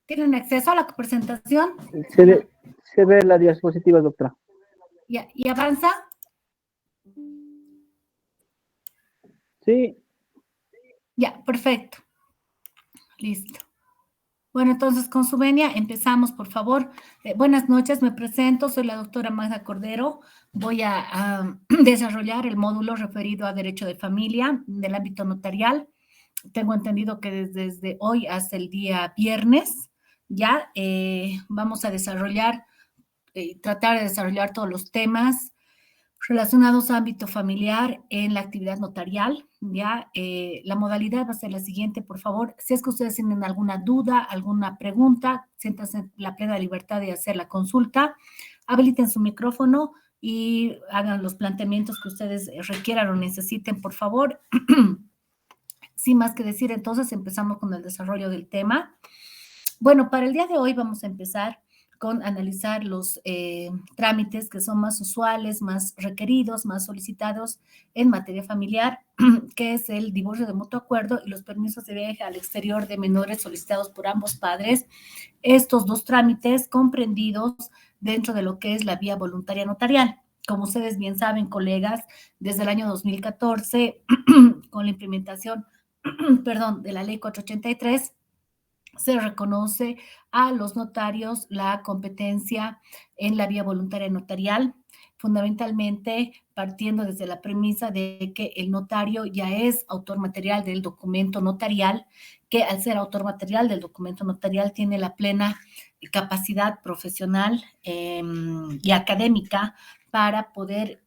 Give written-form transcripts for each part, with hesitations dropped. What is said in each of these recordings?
¿Tienen acceso a la presentación? Se ve, se ve la diapositiva, doctora. Ya, y avanza. Sí, Ya, perfecto. Listo. Bueno, entonces con su venia empezamos, por favor. Buenas noches, me presento, soy la doctora Magda Cordero. Voy a desarrollar el módulo referido a derecho de familia del ámbito notarial. Tengo entendido que desde hoy hasta el día viernes ya vamos a desarrollar, tratar de desarrollar todos los temas relacionados a ámbito familiar en la actividad notarial, ¿ya? La modalidad va a ser la siguiente, por favor. Si es que ustedes tienen alguna duda, alguna pregunta, siéntanse en la plena libertad de hacer la consulta, habiliten su micrófono y hagan los planteamientos que ustedes requieran o necesiten, por favor. Sin más que decir, entonces empezamos con el desarrollo del tema. Bueno, para el día de hoy vamos a empezar con analizar los trámites que son más usuales, más requeridos, más solicitados en materia familiar, que es el divorcio de mutuo acuerdo y los permisos de viaje al exterior de menores solicitados por ambos padres. Estos dos trámites comprendidos dentro de lo que es la vía voluntaria notarial. Como ustedes bien saben, colegas, desde el año 2014, con la implementación, perdón, de la ley 483, se reconoce a los notarios la competencia en la vía voluntaria notarial, fundamentalmente partiendo desde la premisa de que el notario ya es autor material del documento notarial, que al ser autor material del documento notarial tiene la plena capacidad profesional y académica para poder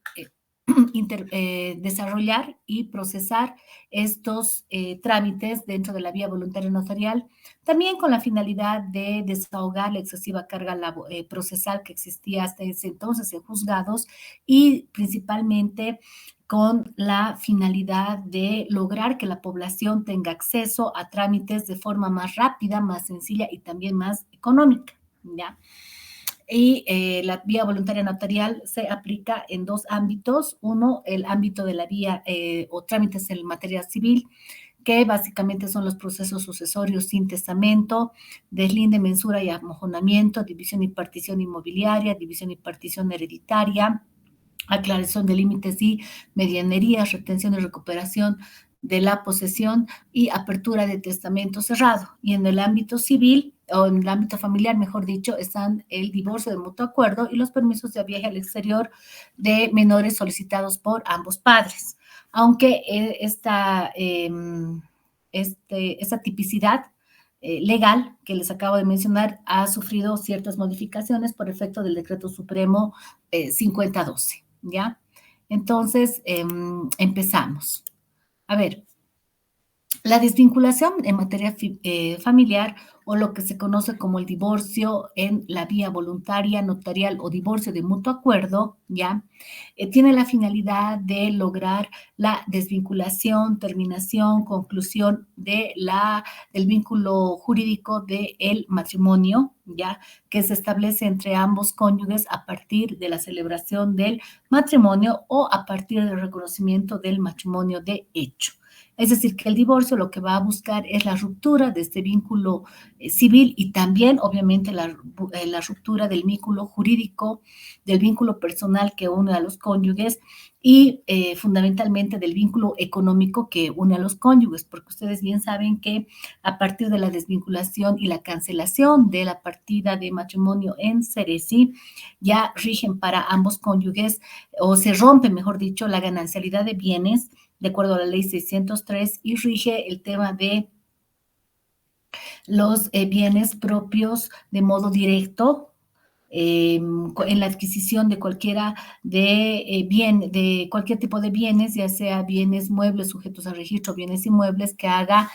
desarrollar y procesar estos trámites dentro de la vía voluntaria notarial, también con la finalidad de desahogar la excesiva carga procesal que existía hasta ese entonces en juzgados y principalmente con la finalidad de lograr que la población tenga acceso a trámites de forma más rápida, más sencilla y también más económica, ¿ya? Y la vía voluntaria notarial se aplica en dos ámbitos. Uno, el ámbito de la vía o trámites en materia civil, que básicamente son los procesos sucesorios sin testamento, deslinde, mensura y amojonamiento, división y partición inmobiliaria, división y partición hereditaria, aclaración de límites y medianerías, retención y recuperación de la posesión y apertura de testamento cerrado. Y en el ámbito civil, o en el ámbito familiar, mejor dicho, están el divorcio de mutuo acuerdo y los permisos de viaje al exterior de menores solicitados por ambos padres. Aunque esta tipicidad legal que les acabo de mencionar ha sufrido ciertas modificaciones por efecto del Decreto Supremo 5012, ¿ya? Entonces, empezamos. A ver, la desvinculación en materia familiar o lo que se conoce como el divorcio en la vía voluntaria, notarial o divorcio de mutuo acuerdo, ¿ya? Tiene la finalidad de lograr la desvinculación, terminación, conclusión del vínculo jurídico del matrimonio, ¿ya? Que se establece entre ambos cónyuges a partir de la celebración del matrimonio o a partir del reconocimiento del matrimonio de hecho. Es decir, que el divorcio lo que va a buscar es la ruptura de este vínculo civil y también, obviamente, la ruptura del vínculo jurídico, del vínculo personal que une a los cónyuges y fundamentalmente del vínculo económico que une a los cónyuges, porque ustedes bien saben que a partir de la desvinculación y la cancelación de la partida de matrimonio en Ceresi, ya rigen para ambos cónyuges, o se rompe, mejor dicho, la ganancialidad de bienes, de acuerdo a la ley 603, y rige el tema de los bienes propios de modo directo en la adquisición de cualquiera de cualquier tipo de bienes, ya sea bienes muebles sujetos a registro, bienes inmuebles que haga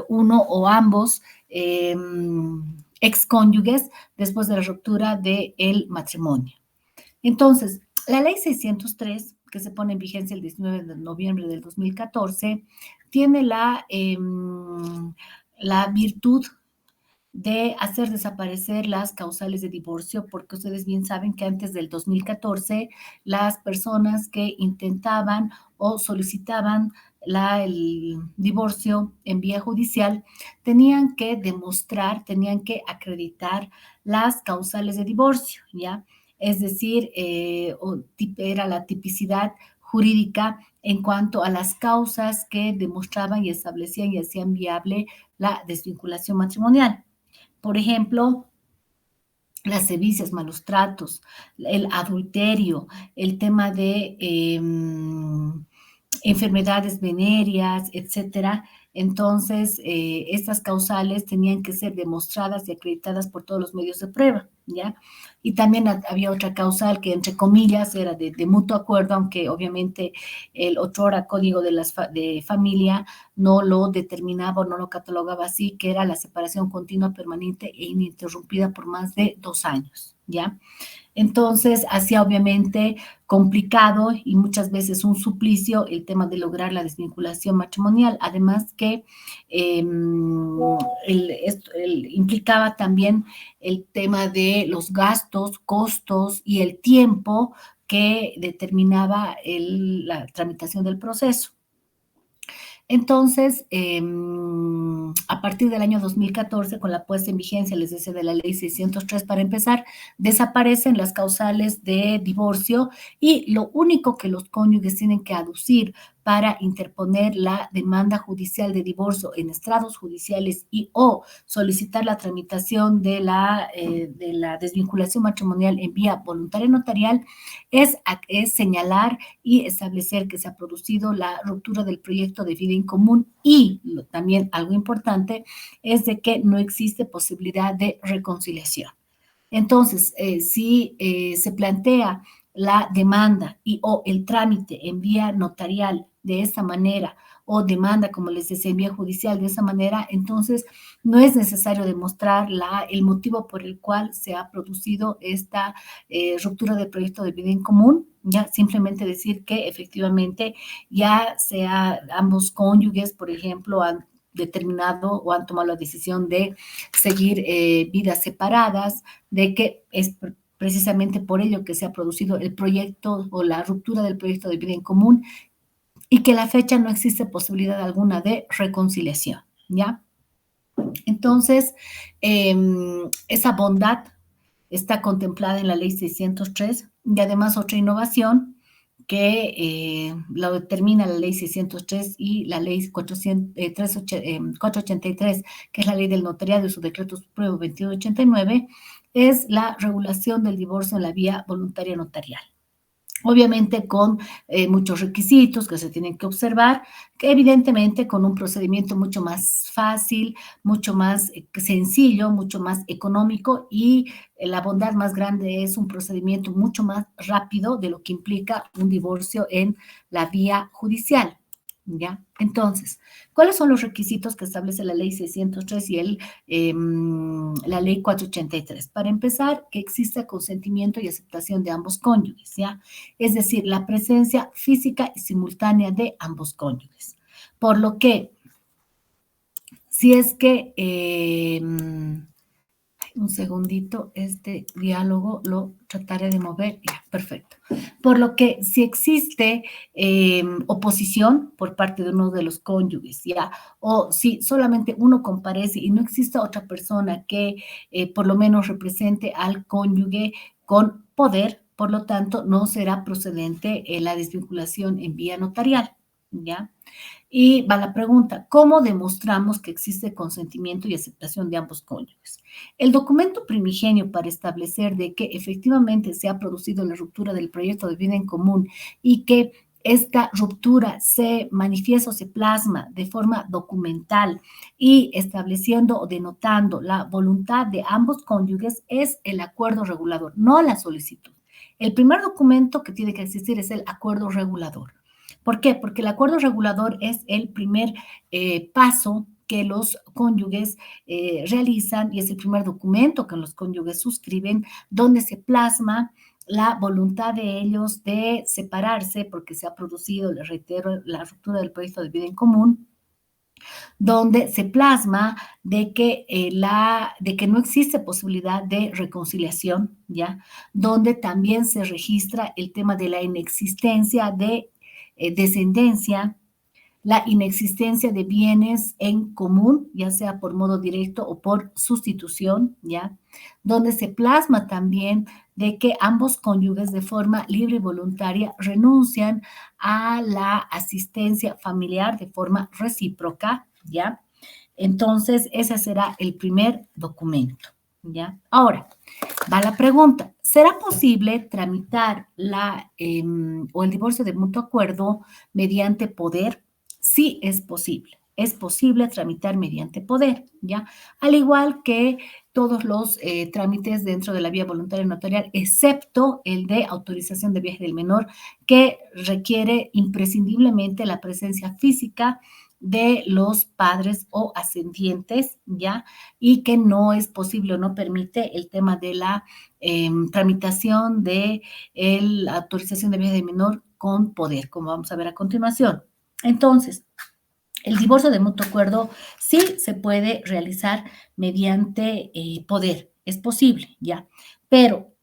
uno o ambos excónyuges después de la ruptura del matrimonio. Entonces, la ley 603, que se pone en vigencia el 19 de noviembre del 2014, tiene la virtud de hacer desaparecer las causales de divorcio, porque ustedes bien saben que antes del 2014 las personas que intentaban o solicitaban el divorcio en vía judicial, tenían que demostrar, tenían que acreditar las causales de divorcio, ¿ya? Es decir, era la tipicidad jurídica en cuanto a las causas que demostraban y establecían y hacían viable la desvinculación matrimonial. Por ejemplo, las sevicias, malos tratos, el adulterio, el tema de enfermedades venéreas, etcétera. Entonces, estas causales tenían que ser demostradas y acreditadas por todos los medios de prueba, ¿ya? Y también había otra causal que, entre comillas, era de mutuo acuerdo, aunque obviamente el otrora Código de Familia no lo determinaba o no lo catalogaba así, que era la separación continua, permanente e ininterrumpida por más de 2 años, ¿ya? Entonces, hacía obviamente complicado y muchas veces un suplicio el tema de lograr la desvinculación matrimonial. Además que implicaba también el tema de los gastos, costos y el tiempo que determinaba la tramitación del proceso. Entonces, a partir del año 2014, con la puesta en vigencia, les decía, de la ley 603, para empezar, desaparecen las causales de divorcio y lo único que los cónyuges tienen que aducir para interponer la demanda judicial de divorcio en estrados judiciales y o solicitar la tramitación de la desvinculación matrimonial en vía voluntaria notarial es señalar y establecer que se ha producido la ruptura del proyecto de vida en común y también algo importante es de que no existe posibilidad de reconciliación. Entonces, si se plantea la demanda y o el trámite en vía notarial de esta manera o demanda, como les decía, en vía judicial de esa manera, entonces no es necesario demostrar el motivo por el cual se ha producido esta ruptura del proyecto de vida en común, ya simplemente decir que efectivamente ya sea ambos cónyuges, por ejemplo, han determinado o han tomado la decisión de seguir vidas separadas, de que es precisamente por ello que se ha producido el proyecto o la ruptura del proyecto de vida en común y que a la fecha no existe posibilidad alguna de reconciliación, ¿ya? Entonces, esa bondad está contemplada en la ley 603 y además otra innovación que lo determina la ley 603 y la ley 483, que es la ley del notariado y su decreto supremo 2189, es la regulación del divorcio en la vía voluntaria notarial. Obviamente con muchos requisitos que se tienen que observar, que evidentemente con un procedimiento mucho más fácil, mucho más sencillo, mucho más económico y la bondad más grande es un procedimiento mucho más rápido de lo que implica un divorcio en la vía judicial. ¿Ya? Entonces, ¿cuáles son los requisitos que establece la ley 603 y la ley 483? Para empezar, que exista consentimiento y aceptación de ambos cónyuges, ¿ya? Es decir, la presencia física y simultánea de ambos cónyuges. Por lo que, si es que un segundito, este diálogo lo trataré de mover, ya, perfecto. Por lo que si existe oposición por parte de uno de los cónyuges, ya, o si solamente uno comparece y no existe otra persona que por lo menos represente al cónyuge con poder, por lo tanto, no será procedente la desvinculación en vía notarial, ¿ya? Y va la pregunta, ¿cómo demostramos que existe consentimiento y aceptación de ambos cónyuges? El documento primigenio para establecer de que efectivamente se ha producido la ruptura del proyecto de vida en común y que esta ruptura se manifiesta o se plasma de forma documental y estableciendo o denotando la voluntad de ambos cónyuges es el acuerdo regulador, no la solicitud. El primer documento que tiene que existir es el acuerdo regulador. ¿Por qué? Porque el acuerdo regulador es el primer paso que los cónyuges realizan y es el primer documento que los cónyuges suscriben, donde se plasma la voluntad de ellos de separarse porque se ha producido, les reitero, la ruptura del proyecto de vida en común, donde se plasma de que no existe posibilidad de reconciliación, ¿ya? Donde también se registra el tema de la inexistencia de descendencia, la inexistencia de bienes en común, ya sea por modo directo o por sustitución, ¿ya? Donde se plasma también de que ambos cónyuges de forma libre y voluntaria renuncian a la asistencia familiar de forma recíproca, ¿ya? Entonces, ese será el primer documento, ¿ya? Ahora, va la pregunta, ¿será posible tramitar o el divorcio de mutuo acuerdo mediante poder? Sí, es posible tramitar mediante poder, ¿ya? Al igual que todos los trámites dentro de la vía voluntaria notarial, excepto el de autorización de viaje del menor, que requiere imprescindiblemente la presencia física de los padres o ascendientes, ¿ya? Y que no es posible o no permite el tema de la tramitación de la autorización de viaje de menor con poder, como vamos a ver a continuación. Entonces, el divorcio de mutuo acuerdo sí se puede realizar mediante poder, es posible, ¿ya? Pero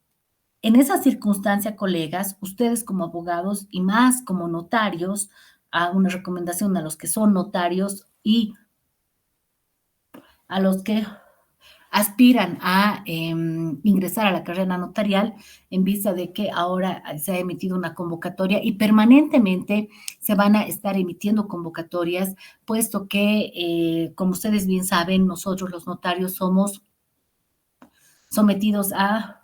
en esa circunstancia, colegas, ustedes como abogados y más como notarios, a una recomendación a los que son notarios y a los que aspiran a ingresar a la carrera notarial en vista de que ahora se ha emitido una convocatoria y permanentemente se van a estar emitiendo convocatorias, puesto que, como ustedes bien saben, nosotros los notarios somos sometidos a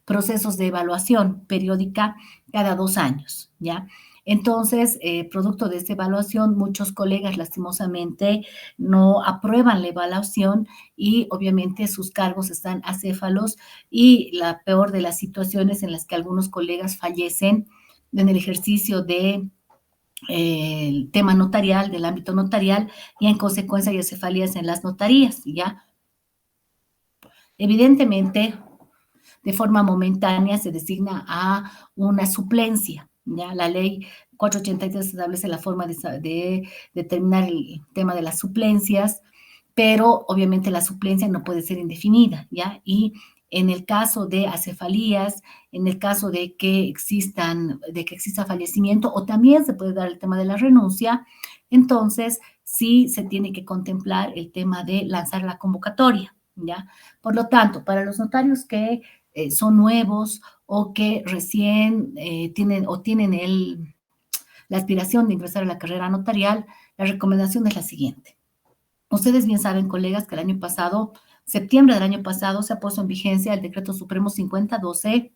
procesos de evaluación periódica cada 2 años, ¿ya? Entonces, producto de esta evaluación, muchos colegas lastimosamente no aprueban la evaluación y obviamente sus cargos están acéfalos y la peor de las situaciones en las que algunos colegas fallecen en el ejercicio de el tema notarial, del ámbito notarial, y en consecuencia hay cefalías en las notarías, ¿ya? Evidentemente, de forma momentánea se designa a una suplencia, ¿ya? La ley 483 establece la forma de determinar el tema de las suplencias, pero obviamente la suplencia no puede ser indefinida, ¿ya? Y en el caso de acefalías, en el caso de que exista fallecimiento, o también se puede dar el tema de la renuncia, entonces sí se tiene que contemplar el tema de lanzar la convocatoria, ¿ya? Por lo tanto, para los notarios que son nuevos o que recién tienen la aspiración de ingresar a la carrera notarial, la recomendación es la siguiente. Ustedes bien saben, colegas, que el año pasado, septiembre del año pasado, se ha puesto en vigencia el Decreto Supremo 5012,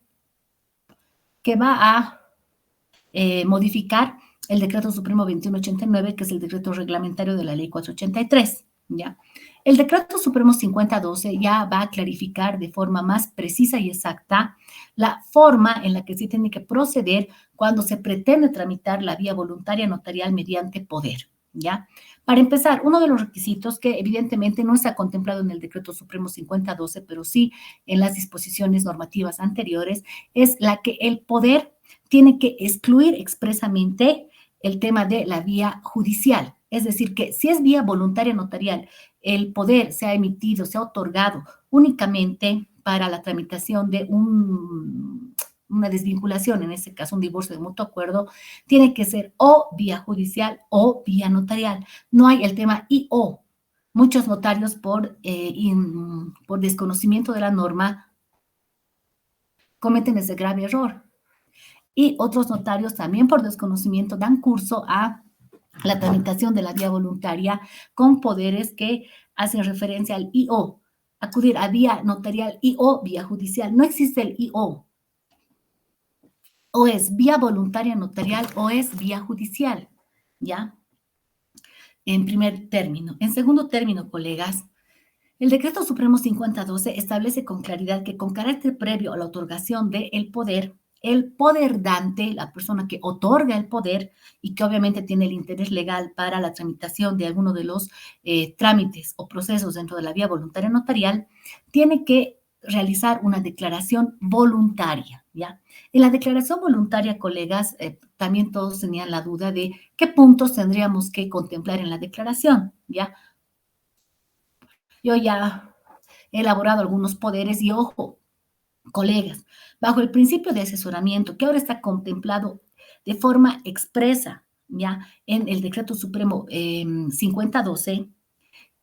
que va a modificar el Decreto Supremo 2189, que es el decreto reglamentario de la Ley 483, ¿ya? El Decreto Supremo 5012 ya va a clarificar de forma más precisa y exacta la forma en la que se tiene que proceder cuando se pretende tramitar la vía voluntaria notarial mediante poder, ¿ya? Para empezar, uno de los requisitos que evidentemente no está contemplado en el Decreto Supremo 5012, pero sí en las disposiciones normativas anteriores, es la que el poder tiene que excluir expresamente el tema de la vía judicial. Es decir, que si es vía voluntaria notarial, el poder se ha emitido, se ha otorgado únicamente para la tramitación de una desvinculación, en este caso un divorcio de mutuo acuerdo, tiene que ser o vía judicial o vía notarial. No hay el tema y o. Muchos notarios por desconocimiento de la norma cometen ese grave error. Y otros notarios también por desconocimiento dan curso a la tramitación de la vía voluntaria con poderes que hacen referencia al IO, acudir a vía notarial IO, vía judicial. No existe el IO. O es vía voluntaria notarial o es vía judicial, ¿ya? En primer término. En segundo término, colegas, el Decreto Supremo 5012 establece con claridad que con carácter previo a la otorgación del poder, el poder dante, la persona que otorga el poder y que obviamente tiene el interés legal para la tramitación de alguno de los trámites o procesos dentro de la vía voluntaria notarial, tiene que realizar una declaración voluntaria, ¿ya? En la declaración voluntaria, colegas, también todos tenían la duda de qué puntos tendríamos que contemplar en la declaración, ¿ya? Yo ya he elaborado algunos poderes y ojo, colegas, bajo el principio de asesoramiento que ahora está contemplado de forma expresa ya en el Decreto Supremo 5012,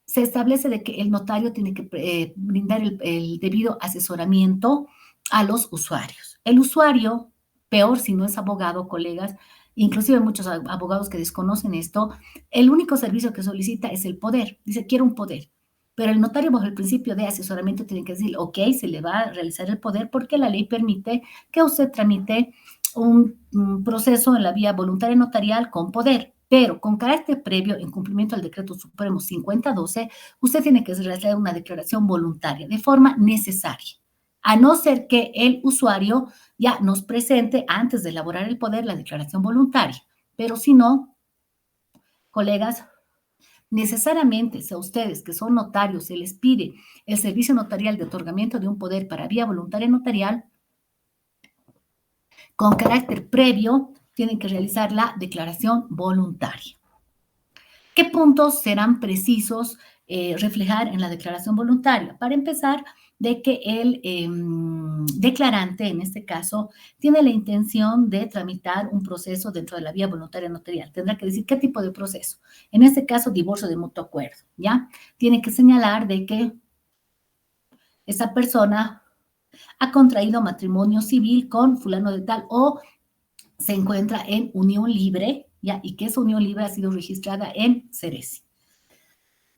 se establece de que el notario tiene que brindar el debido asesoramiento a los usuarios. El usuario, peor si no es abogado, colegas, inclusive muchos abogados que desconocen esto, el único servicio que solicita es el poder. Dice, quiero un poder. Pero el notario, bajo el principio de asesoramiento, tiene que decir, ok, se le va a realizar el poder porque la ley permite que usted tramite un proceso en la vía voluntaria notarial con poder, pero con carácter previo en cumplimiento al Decreto Supremo 5012, usted tiene que realizar una declaración voluntaria de forma necesaria, a no ser que el usuario ya nos presente antes de elaborar el poder la declaración voluntaria. Pero si no, colegas, necesariamente, si a ustedes que son notarios se les pide el servicio notarial de otorgamiento de un poder para vía voluntaria notarial, con carácter previo, tienen que realizar la declaración voluntaria. ¿Qué puntos serán precisos reflejar en la declaración voluntaria? Para empezar, de que el declarante, en este caso, tiene la intención de tramitar un proceso dentro de la vía voluntaria notarial. Tendrá que decir qué tipo de proceso. En este caso, divorcio de mutuo acuerdo, ¿ya? Tiene que señalar de que esa persona ha contraído matrimonio civil con fulano de tal o se encuentra en unión libre, ¿ya? Y que esa unión libre ha sido registrada en Ceresi.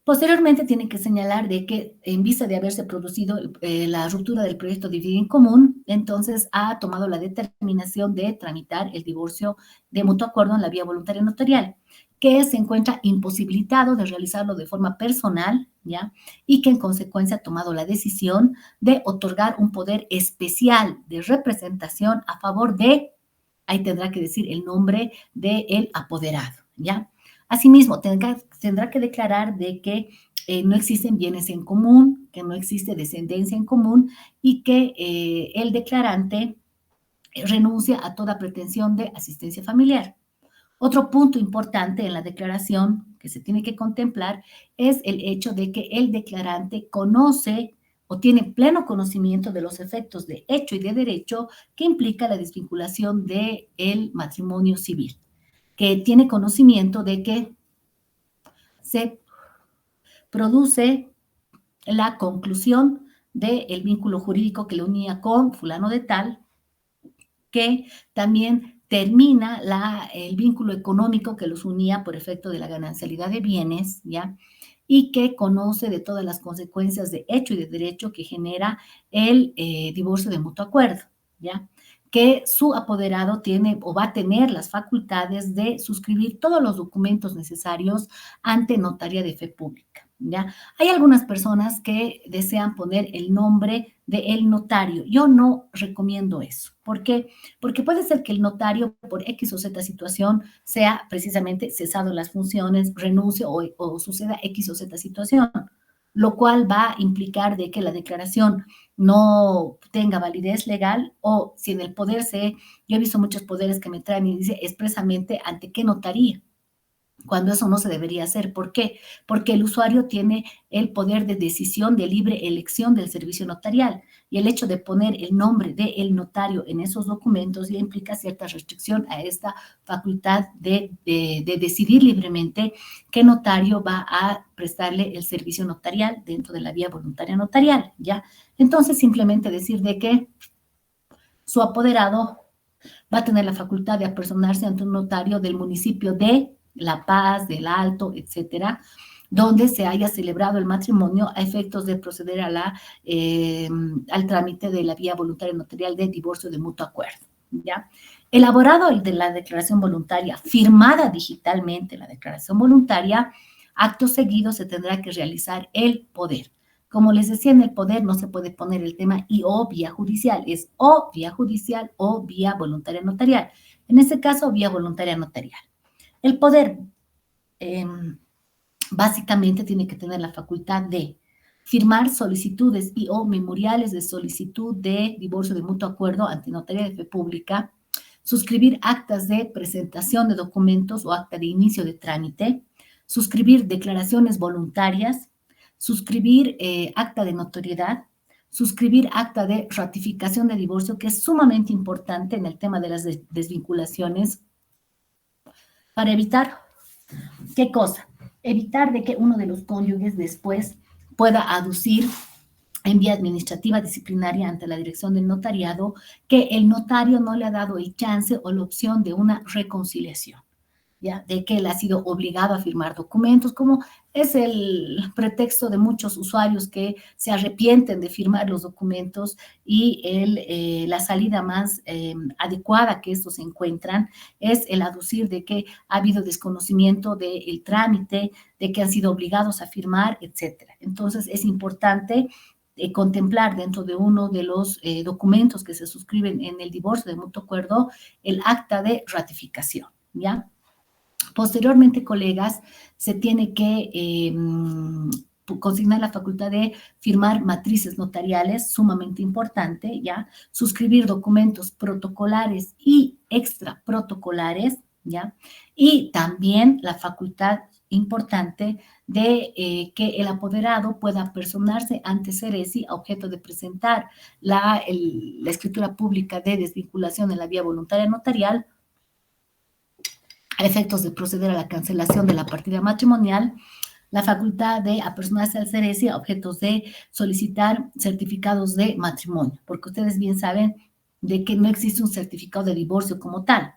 Posteriormente, tienen que señalar de que en vista de haberse producido la ruptura del proyecto de vida en común, entonces ha tomado la determinación de tramitar el divorcio de mutuo acuerdo en la vía voluntaria notarial, que se encuentra imposibilitado de realizarlo de forma personal, ¿ya? Y que en consecuencia ha tomado la decisión de otorgar un poder especial de representación a favor de, ahí tendrá que decir el nombre del apoderado, ¿ya? Asimismo, tendrá que declarar de que no existen bienes en común, que no existe descendencia en común y que el declarante renuncia a toda pretensión de asistencia familiar. Otro punto importante en la declaración que se tiene que contemplar es el hecho de que el declarante conoce o tiene pleno conocimiento de los efectos de hecho y de derecho que implica la desvinculación del matrimonio civil, que tiene conocimiento de que se produce la conclusión del vínculo jurídico que le unía con fulano de tal, que también termina el vínculo económico que los unía por efecto de la ganancialidad de bienes, ¿ya? Y que conoce de todas las consecuencias de hecho y de derecho que genera el divorcio de mutuo acuerdo, ¿ya? Que su apoderado tiene o va a tener las facultades de suscribir todos los documentos necesarios ante notaría de fe pública, ¿ya? Hay algunas personas que desean poner el nombre del notario. Yo no recomiendo eso. ¿Por qué? Porque puede ser que el notario, por X o Z situación, sea precisamente cesado en las funciones, renuncie o suceda X o Z situación, lo cual va a implicar de que la declaración no tenga validez legal o si en el poder yo he visto muchos poderes que me traen y dice expresamente ante qué notaría, cuando eso no se debería hacer. ¿Por qué? Porque el usuario tiene el poder de decisión de libre elección del servicio notarial y el hecho de poner el nombre del notario en esos documentos ya implica cierta restricción a esta facultad de decidir libremente qué notario va a prestarle el servicio notarial dentro de la vía voluntaria notarial, ¿ya? Entonces, simplemente decir de que su apoderado va a tener la facultad de apersonarse ante un notario del municipio de La Paz, del Alto, etcétera, donde se haya celebrado el matrimonio a efectos de proceder al trámite de la vía voluntaria notarial de divorcio de mutuo acuerdo, ¿ya? Elaborado el de la declaración voluntaria, firmada digitalmente la declaración voluntaria, acto seguido se tendrá que realizar el poder. Como les decía, en el poder no se puede poner el tema y o vía judicial, es o vía judicial o vía voluntaria notarial. En este caso, vía voluntaria notarial. El poder básicamente tiene que tener la facultad de firmar solicitudes y o memoriales de solicitud de divorcio de mutuo acuerdo ante notaría de fe pública, suscribir actas de presentación de documentos o acta de inicio de trámite, suscribir declaraciones voluntarias, suscribir acta de notoriedad, suscribir acta de ratificación de divorcio, que es sumamente importante en el tema de las desvinculaciones para evitar, ¿qué cosa? Evitar de que uno de los cónyuges después pueda aducir en vía administrativa disciplinaria ante la dirección del notariado que el notario no le ha dado el chance o la opción de una reconciliación, ¿ya? De que él ha sido obligado a firmar documentos, como es el pretexto de muchos usuarios que se arrepienten de firmar los documentos y la salida más adecuada que estos encuentran es el aducir de que ha habido desconocimiento del trámite, de que han sido obligados a firmar, etcétera. Entonces, es importante contemplar dentro de uno de los documentos que se suscriben en el divorcio de mutuo acuerdo el acta de ratificación, ¿ya? Posteriormente, colegas, se tiene que consignar la facultad de firmar matrices notariales, sumamente importante, ¿ya? Suscribir documentos protocolares y extraprotocolares, ¿ya? Y también la facultad importante de que el apoderado pueda personarse ante Ceresi a objeto de presentar la escritura pública de desvinculación en la vía voluntaria notarial a efectos de proceder a la cancelación de la partida matrimonial, la facultad de apersonarse al Ceresi a objetos de solicitar certificados de matrimonio, porque ustedes bien saben de que no existe un certificado de divorcio como tal,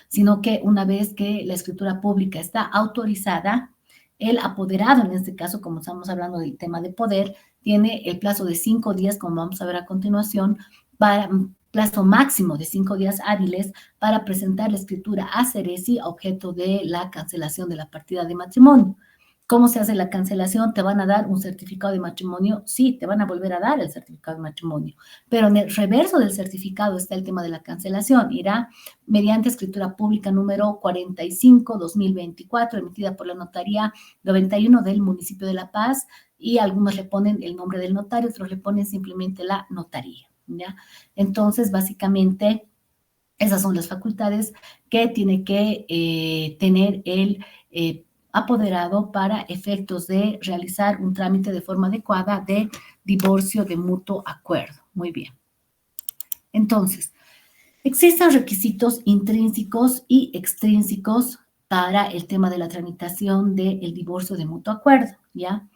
sino que una vez que la escritura pública está autorizada, el apoderado, en este caso, como estamos hablando del tema de poder, tiene el plazo de 5 días, como vamos a ver a continuación, para plazo máximo de 5 días hábiles para presentar la escritura a Ceresi a objeto de la cancelación de la partida de matrimonio. ¿Cómo se hace la cancelación? ¿Te van a dar un certificado de matrimonio? Sí, te van a volver a dar el certificado de matrimonio, pero en el reverso del certificado está el tema de la cancelación. Irá mediante escritura pública número 45/2024, emitida por la notaría 91 del municipio de La Paz, y algunos le ponen el nombre del notario, otros le ponen simplemente la notaría, ¿ya? Entonces, básicamente, esas son las facultades que tiene que tener el apoderado para efectos de realizar un trámite de forma adecuada de divorcio de mutuo acuerdo. Muy bien. Entonces, existen requisitos intrínsecos y extrínsecos para el tema de la tramitación del divorcio de mutuo acuerdo, ¿ya?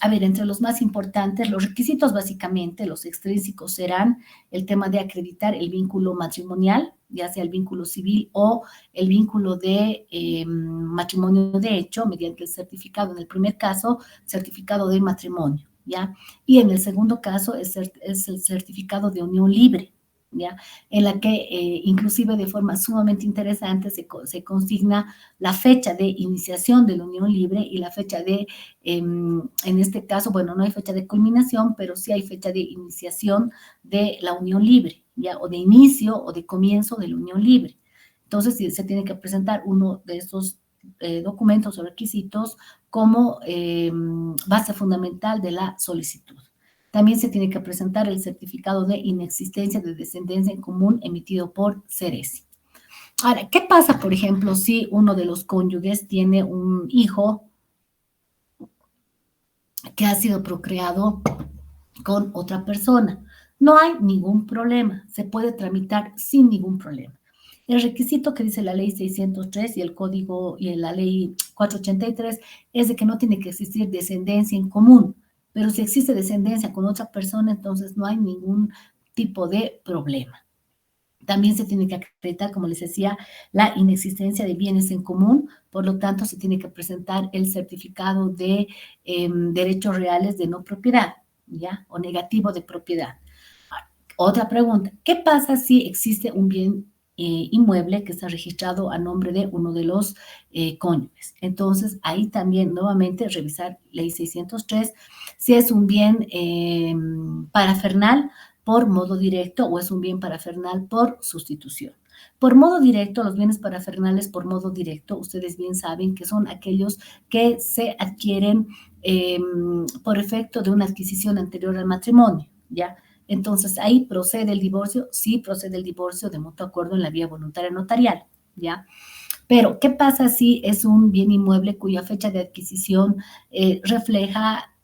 A ver, entre los más importantes, los requisitos básicamente, los extrínsecos serán el tema de acreditar el vínculo matrimonial, ya sea el vínculo civil o el vínculo de matrimonio de hecho, mediante el certificado, en el primer caso, certificado de matrimonio, ¿ya? Y en el segundo caso es el certificado de unión libre, ¿ya? En la que inclusive de forma sumamente interesante se consigna la fecha de iniciación de la unión libre y la fecha de, en este caso, bueno, no hay fecha de culminación, pero sí hay fecha de iniciación de la unión libre, ¿ya? O de inicio o de comienzo de la unión libre. Entonces, se tiene que presentar uno de estos documentos o requisitos como base fundamental de la solicitud. También se tiene que presentar el certificado de inexistencia de descendencia en común emitido por Ceresi. Ahora, ¿qué pasa, por ejemplo, si uno de los cónyuges tiene un hijo que ha sido procreado con otra persona? No hay ningún problema, se puede tramitar sin ningún problema. El requisito que dice la ley 603 y el código y la ley 483 es de que no tiene que existir descendencia en común, pero si existe descendencia con otra persona, entonces no hay ningún tipo de problema. También se tiene que acreditar, como les decía, la inexistencia de bienes en común, por lo tanto, se tiene que presentar el certificado de derechos reales de no propiedad, ¿ya? O negativo de propiedad. Otra pregunta, ¿qué pasa si existe un bien inmueble que está registrado a nombre de uno de los cónyuges? Entonces, ahí también, nuevamente, revisar ley 603, si es un bien parafernal por modo directo o es un bien parafernal por sustitución. Por modo directo, los bienes parafernales por modo directo, ustedes bien saben que son aquellos que se adquieren por efecto de una adquisición anterior al matrimonio, ¿ya? Entonces, ahí procede el divorcio, sí procede el divorcio de mutuo acuerdo en la vía voluntaria notarial, ¿ya? Pero, ¿qué pasa si es un bien inmueble cuya fecha de adquisición refleja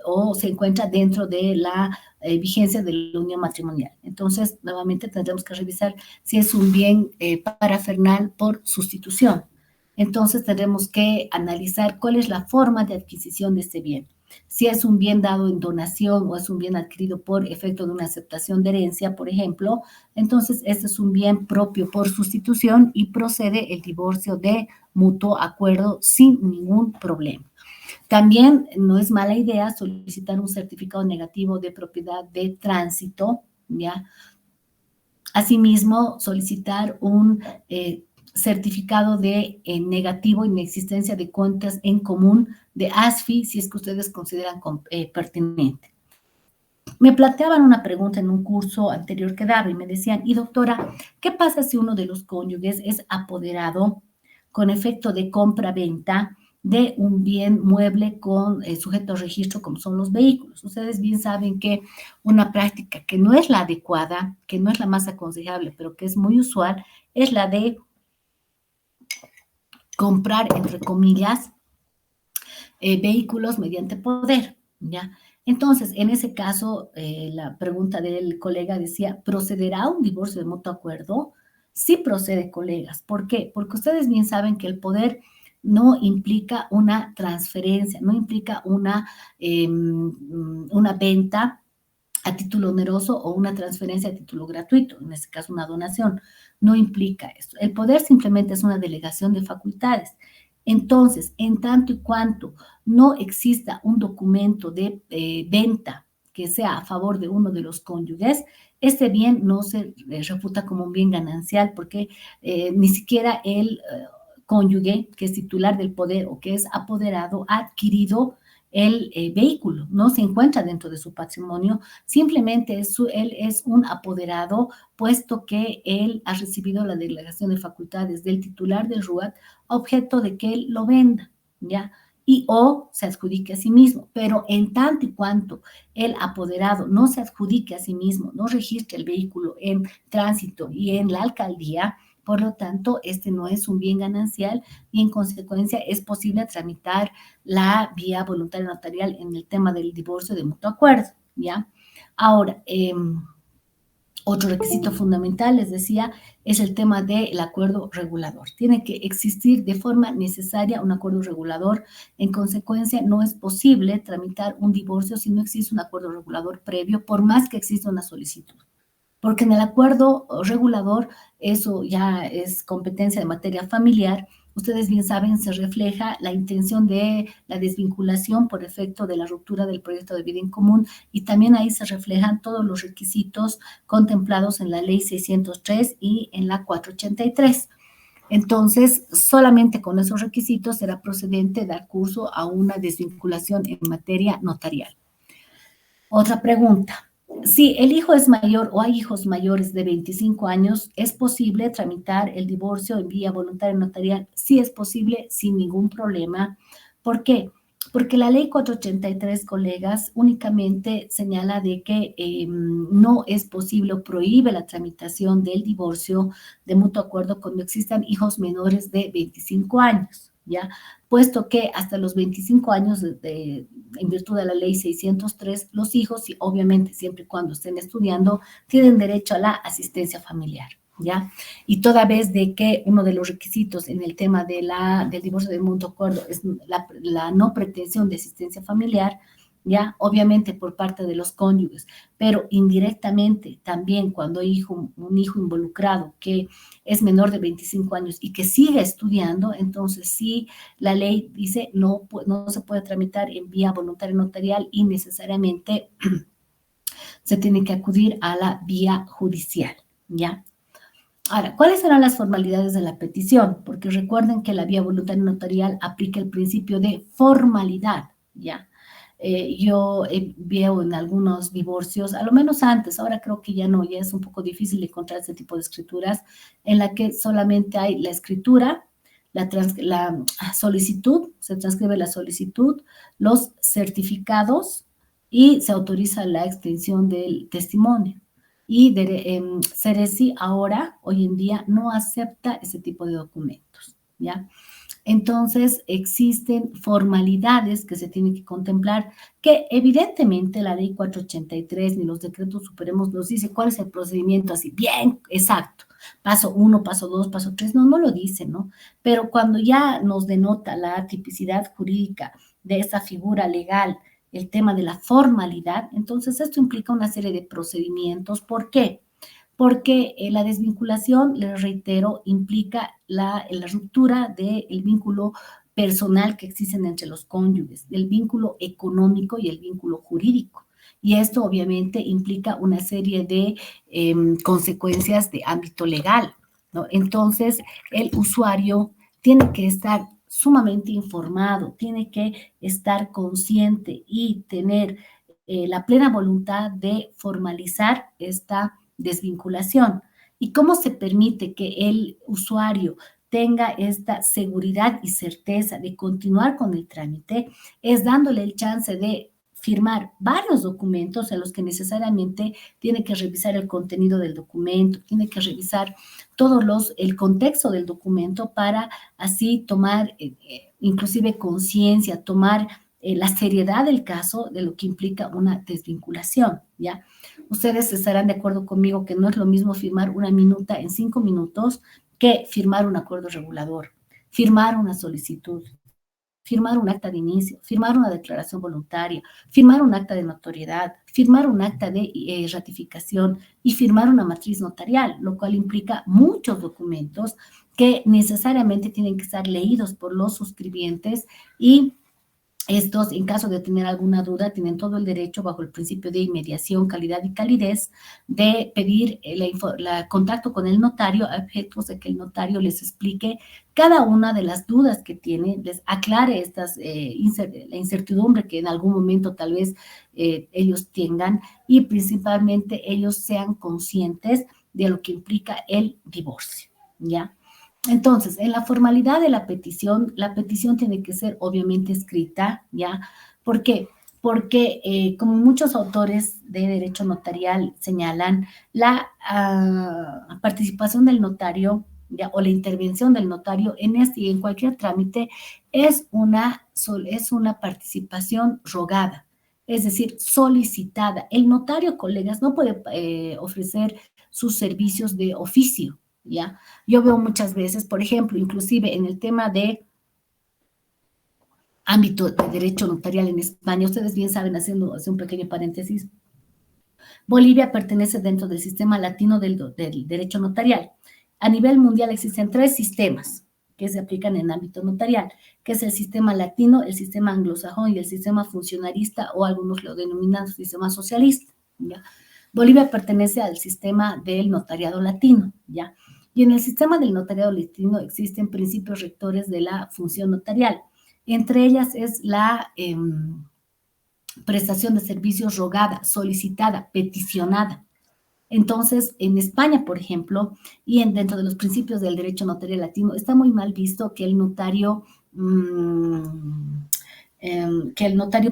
o se encuentra dentro de la vigencia de la unión matrimonial. Entonces, nuevamente tendremos que revisar si es un bien parafernal por sustitución. Entonces, tendremos que analizar cuál es la forma de adquisición de este bien. Si es un bien dado en donación o es un bien adquirido por efecto de una aceptación de herencia, por ejemplo, entonces este es un bien propio por sustitución y procede el divorcio de mutuo acuerdo sin ningún problema. También no es mala idea solicitar un certificado negativo de propiedad de tránsito, ¿ya? Asimismo, solicitar un certificado de negativo, inexistencia de cuentas en común de ASFI, si es que ustedes consideran pertinente. Me planteaban una pregunta en un curso anterior que daba y me decían, y doctora, ¿qué pasa si uno de los cónyuges es apoderado con efecto de compra-venta de un bien mueble con sujeto a registro como son los vehículos? Ustedes bien saben que una práctica que no es la adecuada, que no es la más aconsejable, pero que es muy usual, es la de comprar, entre comillas, vehículos mediante poder, ¿ya? Entonces, en ese caso, la pregunta del colega decía, ¿procederá un divorcio de mutuo acuerdo? Sí procede, colegas. ¿Por qué? Porque ustedes bien saben que el poder no implica una transferencia, no implica una venta a título oneroso o una transferencia a título gratuito, en este caso una donación. No implica esto. El poder simplemente es una delegación de facultades. Entonces, en tanto y cuanto no exista un documento de venta que sea a favor de uno de los cónyuges, este bien no se reputa como un bien ganancial porque ni siquiera el cónyuge que es titular del poder o que es apoderado ha adquirido el vehículo, no se encuentra dentro de su patrimonio, simplemente él es un apoderado, puesto que él ha recibido la delegación de facultades del titular del RUAT, objeto de que él lo venda, ¿ya? Y o se adjudique a sí mismo, pero en tanto y cuanto el apoderado no se adjudique a sí mismo, no registre el vehículo en tránsito y en la alcaldía, por lo tanto, este no es un bien ganancial y en consecuencia es posible tramitar la vía voluntaria notarial en el tema del divorcio de mutuo acuerdo, ¿ya? Ahora, otro requisito fundamental, les decía, es el tema del acuerdo regulador. Tiene que existir de forma necesaria un acuerdo regulador. En consecuencia, no es posible tramitar un divorcio si no existe un acuerdo regulador previo, por más que exista una solicitud. Porque en el acuerdo regulador, eso ya es competencia de materia familiar, ustedes bien saben, se refleja la intención de la desvinculación por efecto de la ruptura del proyecto de vida en común y también ahí se reflejan todos los requisitos contemplados en la ley 603 y en la 483. Entonces, solamente con esos requisitos será procedente dar curso a una desvinculación en materia notarial. Otra pregunta. Si el hijo es mayor o hay hijos mayores de 25 años, ¿es posible tramitar el divorcio en vía voluntaria notarial? Sí es posible, sin ningún problema. ¿Por qué? Porque la ley 483, colegas, únicamente señala de que no es posible o prohíbe la tramitación del divorcio de mutuo acuerdo cuando existan hijos menores de 25 años, ¿ya? Puesto que hasta los 25 años en virtud de la ley 603, los hijos, y obviamente siempre y cuando estén estudiando, tienen derecho a la asistencia familiar, ¿ya? Y toda vez de que uno de los requisitos en el tema del divorcio de mutuo acuerdo es la no pretensión de asistencia familiar, ¿ya? Obviamente por parte de los cónyuges, pero indirectamente también cuando hay un hijo involucrado que es menor de 25 años y que sigue estudiando, entonces sí, la ley dice no se puede tramitar en vía voluntaria notarial y necesariamente se tiene que acudir a la vía judicial, ¿ya? Ahora, ¿cuáles serán las formalidades de la petición? Porque recuerden que la vía voluntaria notarial aplica el principio de formalidad, ¿ya? Yo veo en algunos divorcios, a lo menos antes, ahora creo que ya no, ya es un poco difícil encontrar este tipo de escrituras, en la que solamente hay la escritura, la solicitud, se transcribe la solicitud, los certificados y se autoriza la extensión del testimonio. Y Ceresi ahora, hoy en día, no acepta ese tipo de documentos, ¿ya? Entonces, existen formalidades que se tienen que contemplar, que evidentemente la ley 483 ni los decretos supremos nos dice cuál es el procedimiento así, bien, exacto, paso 1, paso 2, paso 3, no lo dice, ¿no? Pero cuando ya nos denota la tipicidad jurídica de esa figura legal, el tema de la formalidad, entonces esto implica una serie de procedimientos. ¿Por qué? Porque la desvinculación, les reitero, implica la ruptura del vínculo personal que existen entre los cónyuges, del vínculo económico y el vínculo jurídico. Y esto obviamente implica una serie de consecuencias de ámbito legal, ¿no? Entonces, el usuario tiene que estar sumamente informado, tiene que estar consciente y tener la plena voluntad de formalizar esta desvinculación. ¿Y cómo se permite que el usuario tenga esta seguridad y certeza de continuar con el trámite? Es dándole el chance de firmar varios documentos en los que necesariamente tiene que revisar el contenido del documento, tiene que revisar el contexto del documento para así tomar inclusive conciencia, tomar la seriedad del caso de lo que implica una desvinculación, ¿ya? Ustedes estarán de acuerdo conmigo que no es lo mismo firmar una minuta en 5 minutos que firmar un acuerdo regulador, firmar una solicitud, firmar un acta de inicio, firmar una declaración voluntaria, firmar un acta de notoriedad, firmar un acta de ratificación y firmar una matriz notarial, lo cual implica muchos documentos que necesariamente tienen que estar leídos por los suscribientes y estos, en caso de tener alguna duda, tienen todo el derecho, bajo el principio de inmediación, calidad y calidez, de pedir el contacto con el notario a efectos de que el notario les explique cada una de las dudas que tienen, les aclare la incertidumbre que en algún momento tal vez ellos tengan y principalmente ellos sean conscientes de lo que implica el divorcio, ¿ya? Entonces, en la formalidad de la petición tiene que ser obviamente escrita, ¿ya? ¿Por qué? Porque, como muchos autores de derecho notarial señalan, la participación del notario, ¿ya? O la intervención del notario en este y en cualquier trámite es una participación rogada, es decir, solicitada. El notario, colegas, no puede ofrecer sus servicios de oficio, ¿ya? Yo veo muchas veces, por ejemplo, inclusive en el tema de ámbito de derecho notarial en España, ustedes bien saben, haciendo un pequeño paréntesis, Bolivia pertenece dentro del sistema latino del derecho notarial. A nivel mundial existen 3 sistemas que se aplican en ámbito notarial, que es el sistema latino, el sistema anglosajón y el sistema funcionarista, o algunos lo denominan sistema socialista, ¿ya? Bolivia pertenece al sistema del notariado latino, ¿ya? Y en el sistema del notariado latino existen principios rectores de la función notarial. Entre ellas es la prestación de servicios rogada, solicitada, peticionada. Entonces, en España, por ejemplo, y dentro de los principios del derecho notarial latino, está muy mal visto que el notario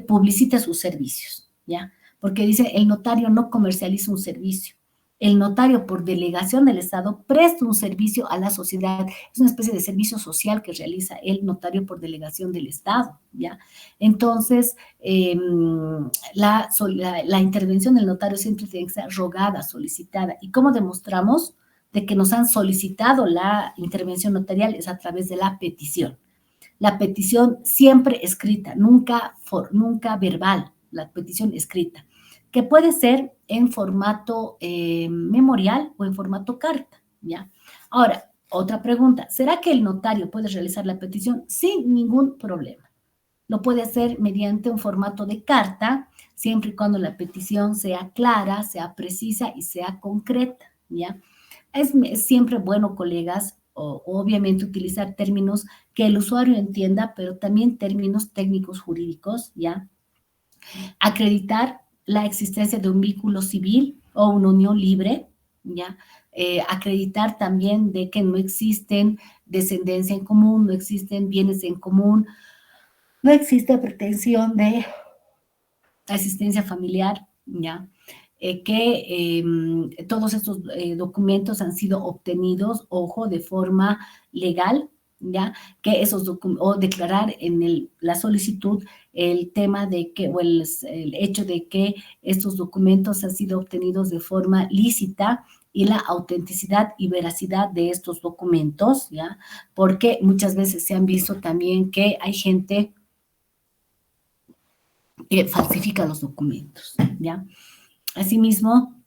publicite sus servicios, ¿ya? Porque dice, el notario no comercializa un servicio. El notario, por delegación del Estado, presta un servicio a la sociedad. Es una especie de servicio social que realiza el notario por delegación del Estado, ¿ya? Entonces, la intervención del notario siempre tiene que ser rogada, solicitada. ¿Y cómo demostramos de que nos han solicitado la intervención notarial? Es a través de la petición. La petición siempre escrita, nunca verbal, la petición escrita, que puede ser en formato memorial o en formato carta, ¿ya? Ahora, otra pregunta, ¿será que el notario puede realizar la petición sin ningún problema? Lo puede hacer mediante un formato de carta, siempre y cuando la petición sea clara, sea precisa y sea concreta, ¿ya? Es siempre bueno, colegas, obviamente utilizar términos que el usuario entienda, pero también términos técnicos jurídicos, ¿ya? Acreditar la existencia de un vínculo civil o una unión libre, ¿ya? Acreditar también de que no existen descendencia en común, no existen bienes en común, no existe pretensión de asistencia familiar, ¿ya? Todos estos documentos han sido obtenidos, ojo, de forma legal, ¿ya? Que esos o declarar en la solicitud el tema de que, o el hecho de que estos documentos han sido obtenidos de forma lícita y la autenticidad y veracidad de estos documentos, ¿ya? Porque muchas veces se han visto también que hay gente que falsifica los documentos, ¿ya? Asimismo,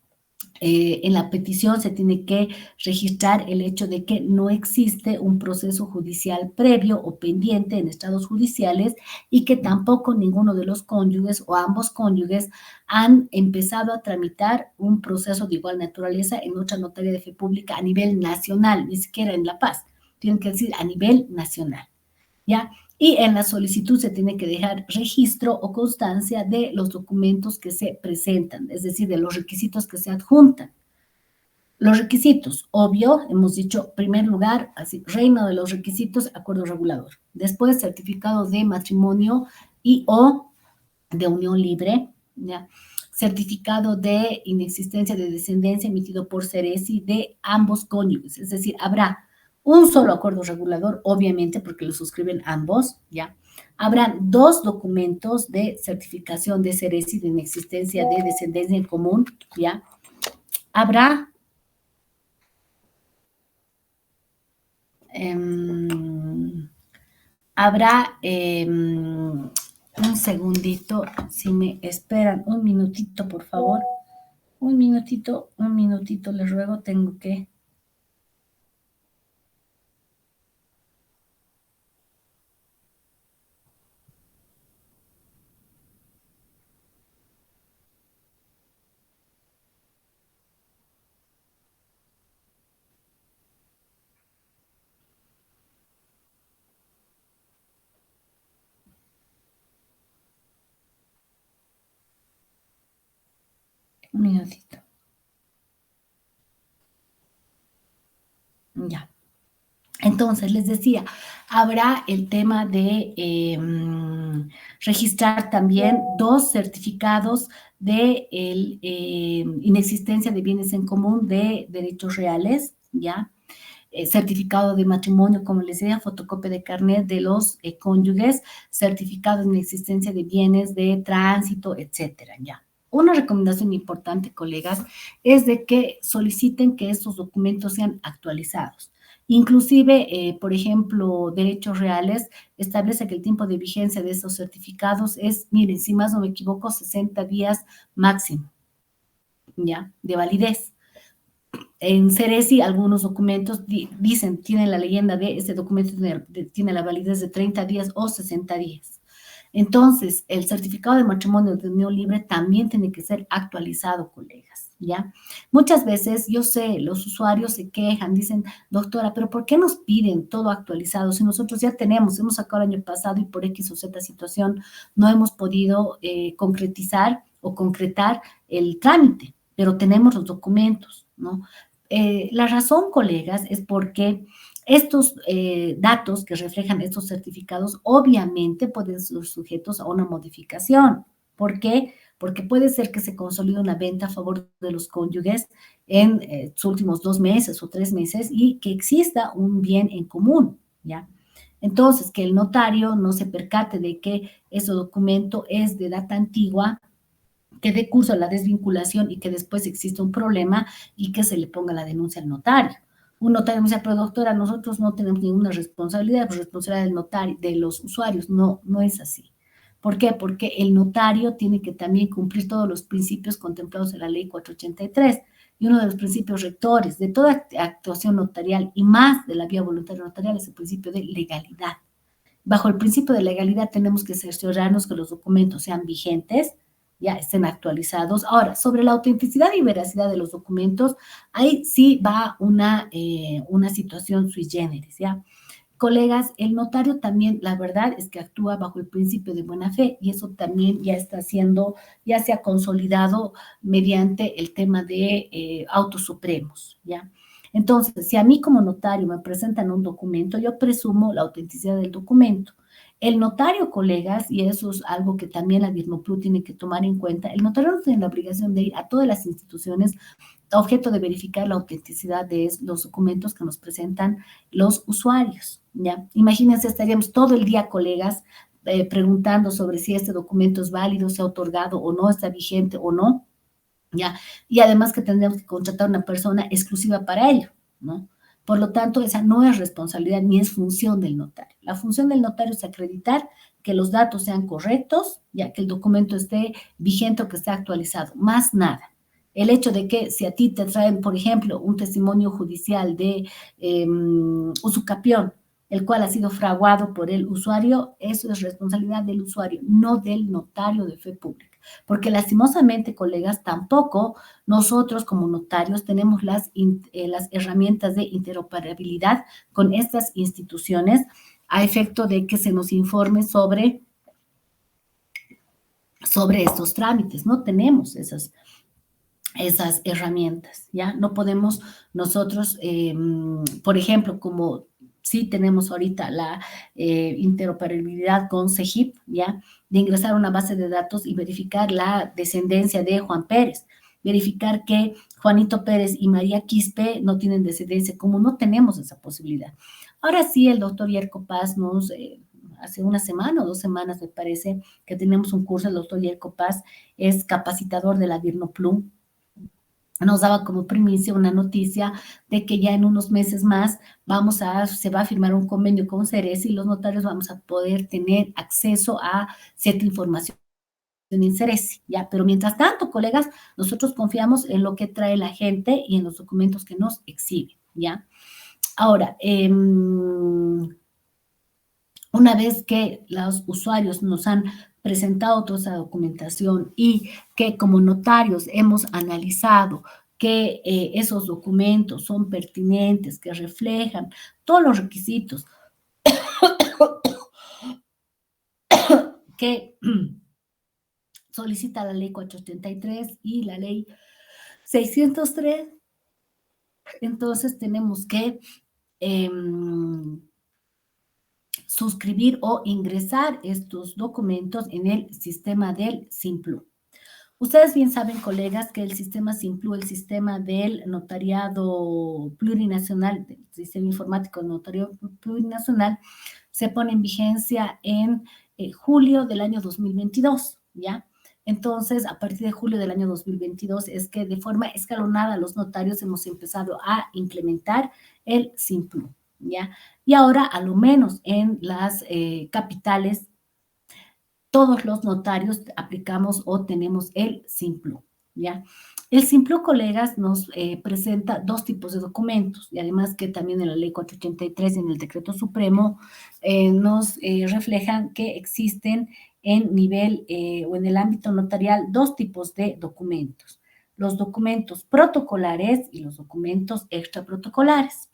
en la petición se tiene que registrar el hecho de que no existe un proceso judicial previo o pendiente en estados judiciales y que tampoco ninguno de los cónyuges o ambos cónyuges han empezado a tramitar un proceso de igual naturaleza en otra notaría de fe pública a nivel nacional, ni siquiera en La Paz, tienen que decir a nivel nacional, ¿ya? Y en la solicitud se tiene que dejar registro o constancia de los documentos que se presentan, es decir, de los requisitos que se adjuntan. Los requisitos, obvio, hemos dicho, primer lugar, así, reino de los requisitos, acuerdo regulador. Después, certificado de matrimonio y o de unión libre, ¿ya? Certificado de inexistencia de descendencia emitido por Ceresi de ambos cónyuges, es decir, habrá un solo acuerdo regulador, obviamente, porque lo suscriben ambos, ¿ya? Habrán dos documentos de certificación de Ceresi de inexistencia de descendencia en común, ¿ya? Habrá un segundito, si me esperan un minutito, por favor. Un minutito, les ruego, tengo que... Un minutito. Ya. Entonces, les decía, habrá el tema de registrar también dos certificados de inexistencia de bienes en común de derechos reales, ¿ya? Certificado de matrimonio, como les decía, fotocopia de carnet de los cónyuges, certificado de inexistencia de bienes de tránsito, etcétera, ¿ya? Una recomendación importante, colegas, es de que soliciten que estos documentos sean actualizados. Inclusive, por ejemplo, Derechos Reales establece que el tiempo de vigencia de estos certificados es, miren, si más no me equivoco, 60 días máximo, ¿ya? De validez. En Ceresi, algunos documentos dicen, tienen la leyenda de este documento tiene la validez de 30 días o 60 días. Entonces, el certificado de matrimonio de unión libre también tiene que ser actualizado, colegas, ¿ya? Muchas veces, yo sé, los usuarios se quejan, dicen, doctora, pero ¿por qué nos piden todo actualizado si nosotros ya hemos sacado el año pasado y por X o Z situación no hemos podido concretizar o concretar el trámite, pero tenemos los documentos, ¿no? La razón, colegas, es porque estos datos que reflejan estos certificados obviamente pueden ser sujetos a una modificación. ¿Por qué? Porque puede ser que se consolide una venta a favor de los cónyuges en sus últimos 2 meses o 3 meses y que exista un bien en común, ¿ya? Entonces, que el notario no se percate de que ese documento es de data antigua, que dé curso a la desvinculación y que después exista un problema y que se le ponga la denuncia al notario. Un notario me dice, pero doctora, nosotros no tenemos ninguna responsabilidad, pues responsabilidad del notario, de los usuarios. No, no es así. ¿Por qué? Porque el notario tiene que también cumplir todos los principios contemplados en la ley 483 y uno de los principios rectores de toda actuación notarial y más de la vía voluntaria notarial es el principio de legalidad. Bajo el principio de legalidad tenemos que cerciorarnos que los documentos sean vigentes, ya estén actualizados. Ahora, sobre la autenticidad y veracidad de los documentos, ahí sí va una situación sui generis, ¿ya? Colegas, el notario también, la verdad es que actúa bajo el principio de buena fe y eso también ya está siendo, ya se ha consolidado mediante el tema de autos supremos, ¿ya? Entonces, si a mí como notario me presentan un documento, yo presumo la autenticidad del documento. El notario, colegas, y eso es algo que también la DIRNOPLU tiene que tomar en cuenta, el notario no tiene la obligación de ir a todas las instituciones a objeto de verificar la autenticidad de los documentos que nos presentan los usuarios, ¿ya? Imagínense, estaríamos todo el día, colegas, preguntando sobre si este documento es válido, se ha otorgado o no, está vigente o no, ¿ya? Y además que tendríamos que contratar una persona exclusiva para ello, ¿no? Por lo tanto, esa no es responsabilidad ni es función del notario. La función del notario es acreditar que los datos sean correctos, ya que el documento esté vigente o que esté actualizado, más nada. El hecho de que si a ti te traen, por ejemplo, un testimonio judicial de usucapión, el cual ha sido fraguado por el usuario, eso es responsabilidad del usuario, no del notario de fe pública. Porque lastimosamente, colegas, tampoco nosotros como notarios tenemos las herramientas de interoperabilidad con estas instituciones a efecto de que se nos informe sobre estos trámites. No tenemos esas herramientas, ¿ya? No podemos nosotros, por ejemplo, como sí tenemos ahorita la interoperabilidad con CEGIP, ¿ya? De ingresar a una base de datos y verificar la descendencia de Juan Pérez, verificar que Juanito Pérez y María Quispe no tienen descendencia, como no tenemos esa posibilidad. Ahora sí, el doctor Yerko Paz nos, hace una semana o 2 semanas me parece que tenemos un curso, el doctor Yerko Paz es capacitador de la DIRNOPLU, nos daba como primicia una noticia de que ya en unos meses más se va a firmar un convenio con Ceres y los notarios vamos a poder tener acceso a cierta información en Ceres, ¿ya? Pero mientras tanto, colegas, nosotros confiamos en lo que trae la gente y en los documentos que nos exhiben, ¿ya? Ahora, una vez que los usuarios nos han presentado toda esa documentación y que como notarios hemos analizado que esos documentos son pertinentes, que reflejan todos los requisitos que solicita la ley 483 y la ley 603, entonces tenemos que suscribir o ingresar estos documentos en el sistema del SIMPLU. Ustedes bien saben, colegas, que el sistema SIMPLU, el sistema del notariado plurinacional, del sistema informático del notariado plurinacional, se pone en vigencia en julio del año 2022, ¿ya? Entonces, a partir de julio del año 2022 es que de forma escalonada los notarios hemos empezado a implementar el SIMPLU, ¿ya? Y ahora, a lo menos en las capitales, todos los notarios aplicamos o tenemos el SIMPLU, ¿ya? El SIMPLU, colegas, nos presenta 2 tipos de documentos y además que también en la ley 483 y en el decreto supremo nos reflejan que existen en nivel o en el ámbito notarial 2 tipos de documentos, los documentos protocolares y los documentos extraprotocolares.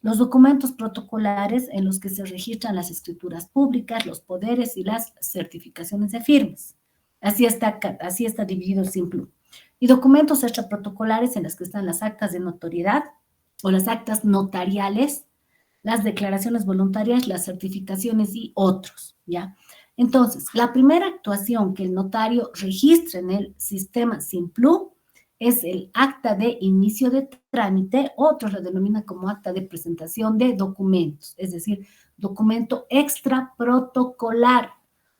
Los documentos protocolares en los que se registran las escrituras públicas, los poderes y las certificaciones de firmas. Así está dividido el SIMPLU. Y documentos extraprotocolares en los que están las actas de notoriedad o las actas notariales, las declaraciones voluntarias, las certificaciones y otros, ¿ya? Entonces, la primera actuación que el notario registra en el sistema SIMPLU es el acta de inicio de trámite, otros lo denominan como acta de presentación de documentos, es decir, documento extraprotocolar.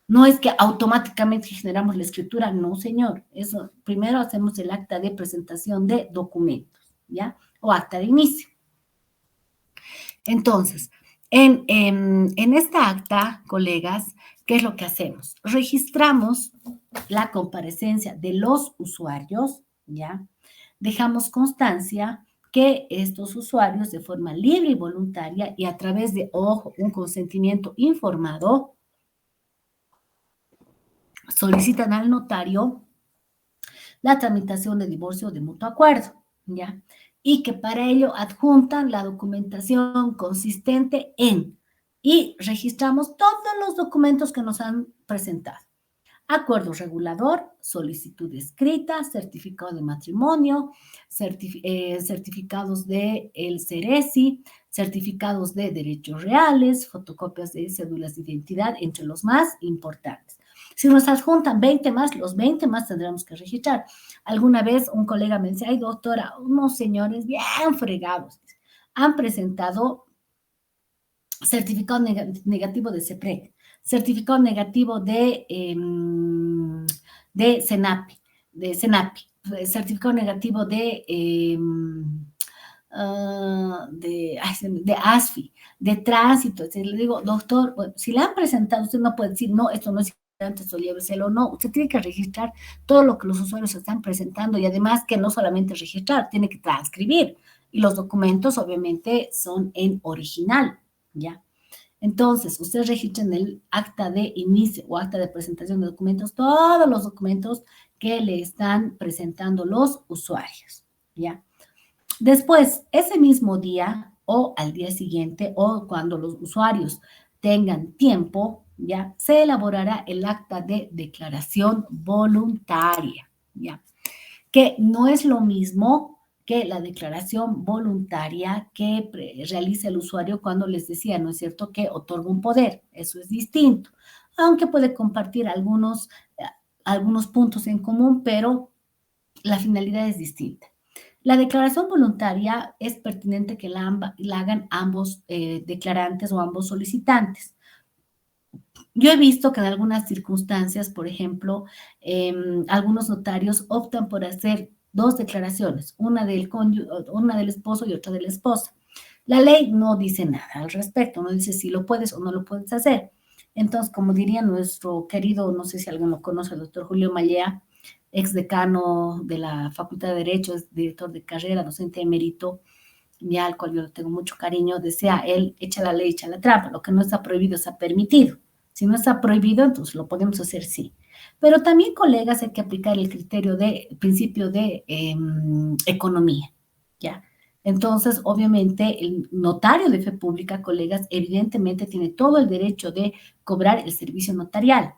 No es que automáticamente generamos la escritura, no, señor. Eso, primero hacemos el acta de presentación de documentos, ¿ya? O acta de inicio. Entonces, en esta acta, colegas, ¿qué es lo que hacemos? Registramos la comparecencia de los usuarios, ¿ya? Dejamos constancia que estos usuarios de forma libre y voluntaria y a través de, ojo, un consentimiento informado, solicitan al notario la tramitación de divorcio de mutuo acuerdo, ¿ya? Y que para ello adjuntan la documentación consistente en, y registramos todos los documentos que nos han presentado. Acuerdo regulador, solicitud escrita, certificado de matrimonio, certificados de el CERESI, certificados de derechos reales, fotocopias de cédulas de identidad, entre los más importantes. Si nos adjuntan 20 más, los 20 más tendremos que registrar. Alguna vez un colega me decía, ay doctora, unos señores bien fregados han presentado certificado negativo de CEPRED, certificado negativo de CENAPI, certificado negativo de ASFI, de tránsito. Le digo, doctor, bueno, si le han presentado, usted no puede decir, no, esto no es importante, esto lléveselo, no. Usted tiene que registrar todo lo que los usuarios están presentando y además que no solamente registrar, tiene que transcribir. Y los documentos, obviamente, son en original, ¿ya? Entonces, ustedes registren el acta de inicio o acta de presentación de documentos, todos los documentos que le están presentando los usuarios, ¿ya? Después, ese mismo día o al día siguiente o cuando los usuarios tengan tiempo, ¿ya? Se elaborará el acta de declaración voluntaria, ¿ya? Que no es lo mismo que la declaración voluntaria que realiza el usuario cuando les decía, ¿no es cierto?, que otorga un poder. Eso es distinto, aunque puede compartir algunos puntos en común, pero la finalidad es distinta. La declaración voluntaria es pertinente que la hagan ambos declarantes o ambos solicitantes. Yo he visto que en algunas circunstancias, por ejemplo, algunos notarios optan por hacer dos declaraciones, una del esposo y otra de la esposa. La ley no dice nada al respecto, no dice si lo puedes o no lo puedes hacer. Entonces, como diría nuestro querido, no sé si alguien lo conoce, el doctor Julio Mallea, ex decano de la Facultad de Derecho, es director de carrera, docente emérito, ya al cual yo le tengo mucho cariño, decía él, echa la ley, echa la trampa, lo que no está prohibido está permitido. Si no está prohibido, entonces lo podemos hacer, sí. Pero también, colegas, hay que aplicar el principio de economía, ¿ya? Entonces, obviamente, el notario de fe pública, colegas, evidentemente tiene todo el derecho de cobrar el servicio notarial.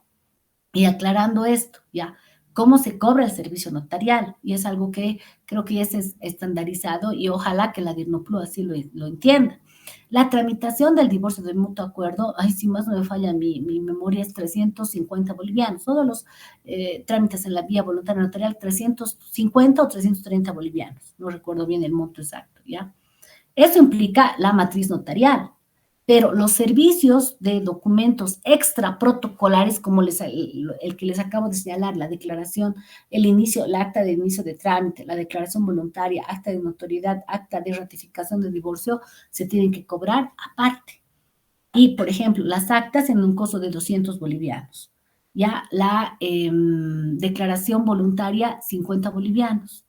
Y aclarando esto, ¿ya? ¿Cómo se cobra el servicio notarial? Y es algo que creo que ya es estandarizado y ojalá que la DIRNOPLU así lo entienda. La tramitación del divorcio de mutuo acuerdo, ay, si más no me falla mi memoria, es 350 bolivianos. Todos los trámites en la vía voluntaria notarial, 350 o 330 bolivianos. No recuerdo bien el monto exacto, ¿ya? Eso implica la matriz notarial. Pero los servicios de documentos extra protocolares, como el que les acabo de señalar, la declaración, el acta de inicio de trámite, la declaración voluntaria, acta de notoriedad, acta de ratificación de divorcio, se tienen que cobrar aparte. Y, por ejemplo, las actas en un costo de 200 bolivianos. Ya la declaración voluntaria, 50 bolivianos.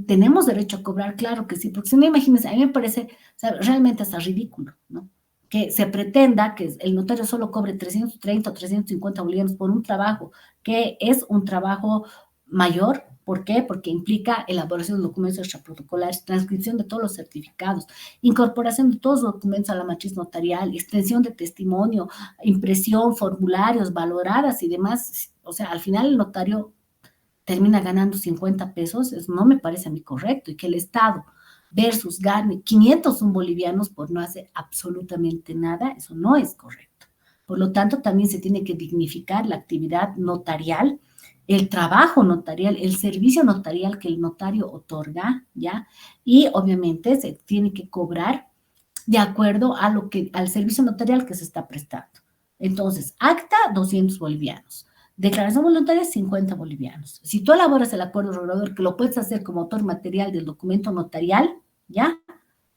¿Tenemos derecho a cobrar? Claro que sí, porque si no, imagínense, a mí me parece, o sea, realmente hasta ridículo, ¿no? Que se pretenda que el notario solo cobre 330 o 350 bolivianos por un trabajo que es un trabajo mayor. ¿Por qué? Porque implica elaboración de documentos extraprotocolares, transcripción de todos los certificados, incorporación de todos los documentos a la matriz notarial, extensión de testimonio, impresión, formularios, valoradas y demás. O sea, al final el notario termina ganando 50 pesos, eso no me parece a mí correcto, y que el Estado versus gane 501 bolivianos por no hacer absolutamente nada, eso no es correcto. Por lo tanto, también se tiene que dignificar la actividad notarial, el trabajo notarial, el servicio notarial que el notario otorga, ¿ya? Y obviamente se tiene que cobrar de acuerdo a al servicio notarial que se está prestando. Entonces, acta, 200 bolivianos. Declaración voluntaria, 50 bolivianos. Si tú elaboras el acuerdo regulador, que lo puedes hacer como autor material del documento notarial, ¿ya?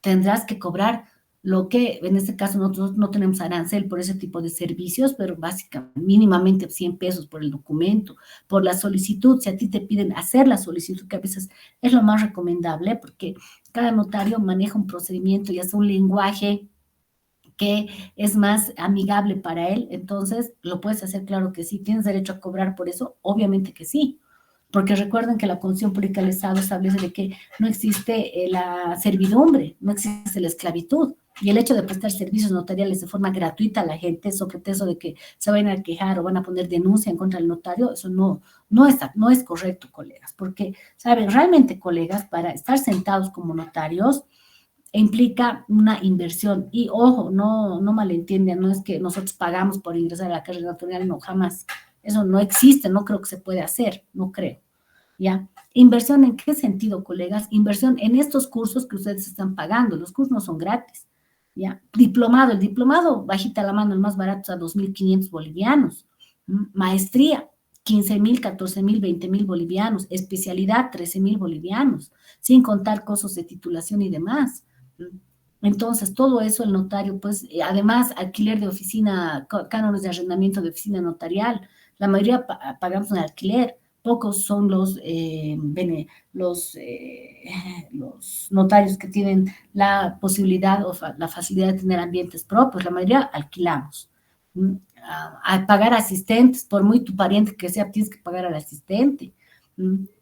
Tendrás que cobrar lo que, en este caso, nosotros no tenemos arancel por ese tipo de servicios, pero básicamente, mínimamente 100 pesos por el documento, por la solicitud. Si a ti te piden hacer la solicitud, que a veces es lo más recomendable, porque cada notario maneja un procedimiento y hace un lenguaje que es más amigable para él, entonces lo puedes hacer, claro que sí. ¿Tienes derecho a cobrar por eso? Obviamente que sí, porque recuerden que la Constitución Política del Estado establece de que no existe la servidumbre, no existe la esclavitud. Y el hecho de prestar servicios notariales de forma gratuita a la gente, sobre eso de que se vayan a quejar o van a poner denuncia en contra del notario, eso no es correcto, colegas, porque, ¿saben? Realmente, colegas, para estar sentados como notarios implica una inversión. Y ojo, no malentiendan, no es que nosotros pagamos por ingresar a la carrera notarial, no, jamás. Eso no existe, no creo que se pueda hacer, no creo. ¿Ya? ¿Inversión en qué sentido, colegas? Inversión en estos cursos que ustedes están pagando. Los cursos no son gratis. ¿Ya? Diplomado, el diplomado, bajita la mano, el más barato es a 2.500 bolivianos. Maestría, 15.000, 14.000, 20.000 bolivianos. Especialidad, 13.000 bolivianos, sin contar costos de titulación y demás. Entonces, todo eso el notario, pues, además, alquiler de oficina, cánones de arrendamiento de oficina notarial, la mayoría pagamos un alquiler. Pocos son los notarios que tienen la posibilidad o la facilidad de tener ambientes propios. La mayoría alquilamos. A pagar asistentes, por muy tu pariente que sea, tienes que pagar al asistente.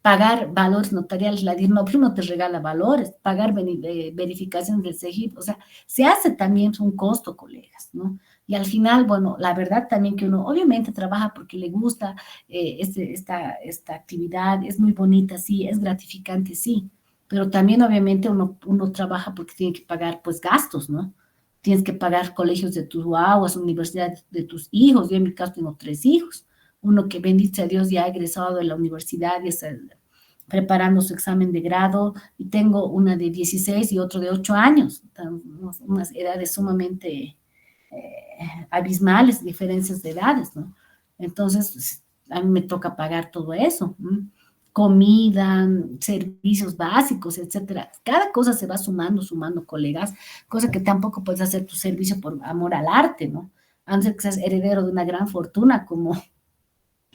Pagar valores notariales, la DIRNOPLU no te regala valores, pagar verificación del CEGIP, o sea, se hace también un costo, colegas, ¿no? Y al final, bueno, la verdad también que uno obviamente trabaja porque le gusta esta actividad, es muy bonita, sí, es gratificante, sí, pero también obviamente uno trabaja porque tiene que pagar, pues, gastos, ¿no? Tienes que pagar colegios de tus guaguas, universidades de tus hijos. Yo en mi caso tengo 3 hijos. Uno que, bendito sea Dios, ya ha egresado de la universidad y está preparando su examen de grado, y tengo una de 16 y otro de 8 años, unas edades sumamente abismales, diferencias de edades, ¿no? Entonces, a mí me toca pagar todo eso, ¿no? Comida, servicios básicos, etcétera. Cada cosa se va sumando, colegas, cosa que tampoco puedes hacer tu servicio por amor al arte, ¿no? A no ser que seas heredero de una gran fortuna, como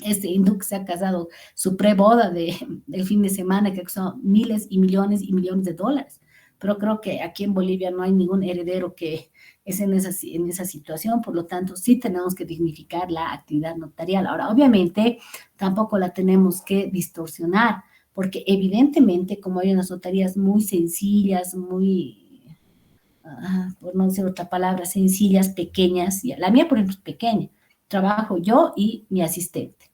este hindú que se ha casado, su preboda del fin de semana, que son miles y millones de dólares. Pero creo que aquí en Bolivia no hay ningún heredero que es en esa situación, por lo tanto, sí tenemos que dignificar la actividad notarial. Ahora, obviamente, tampoco la tenemos que distorsionar, porque evidentemente, como hay unas notarías muy sencillas, muy, por no decir otra palabra, sencillas, pequeñas, y la mía, por ejemplo, es pequeña, trabajo yo y mi asistente.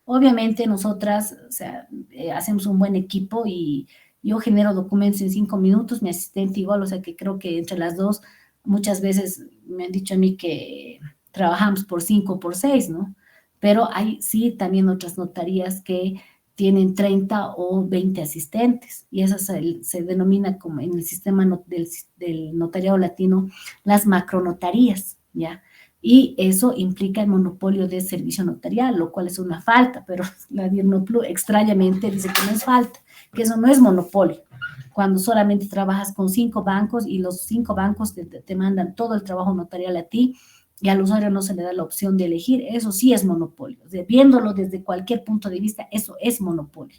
Obviamente nosotras, o sea, hacemos un buen equipo y yo genero documentos en 5 minutos, mi asistente igual, o sea que creo que entre las dos muchas veces me han dicho a mí que trabajamos por 5 o por 6, ¿no? Pero hay sí también otras notarías que tienen 30 o 20 asistentes y eso se denomina como en el sistema del notariado latino las macronotarías, ¿ya? Y eso implica el monopolio de servicio notarial, lo cual es una falta, pero la DIRNOPLU extrañamente dice que no es falta, que eso no es monopolio. Cuando solamente trabajas con 5 bancos y los 5 bancos te mandan todo el trabajo notarial a ti y al usuario no se le da la opción de elegir, eso sí es monopolio. O sea, viéndolo desde cualquier punto de vista, eso es monopolio.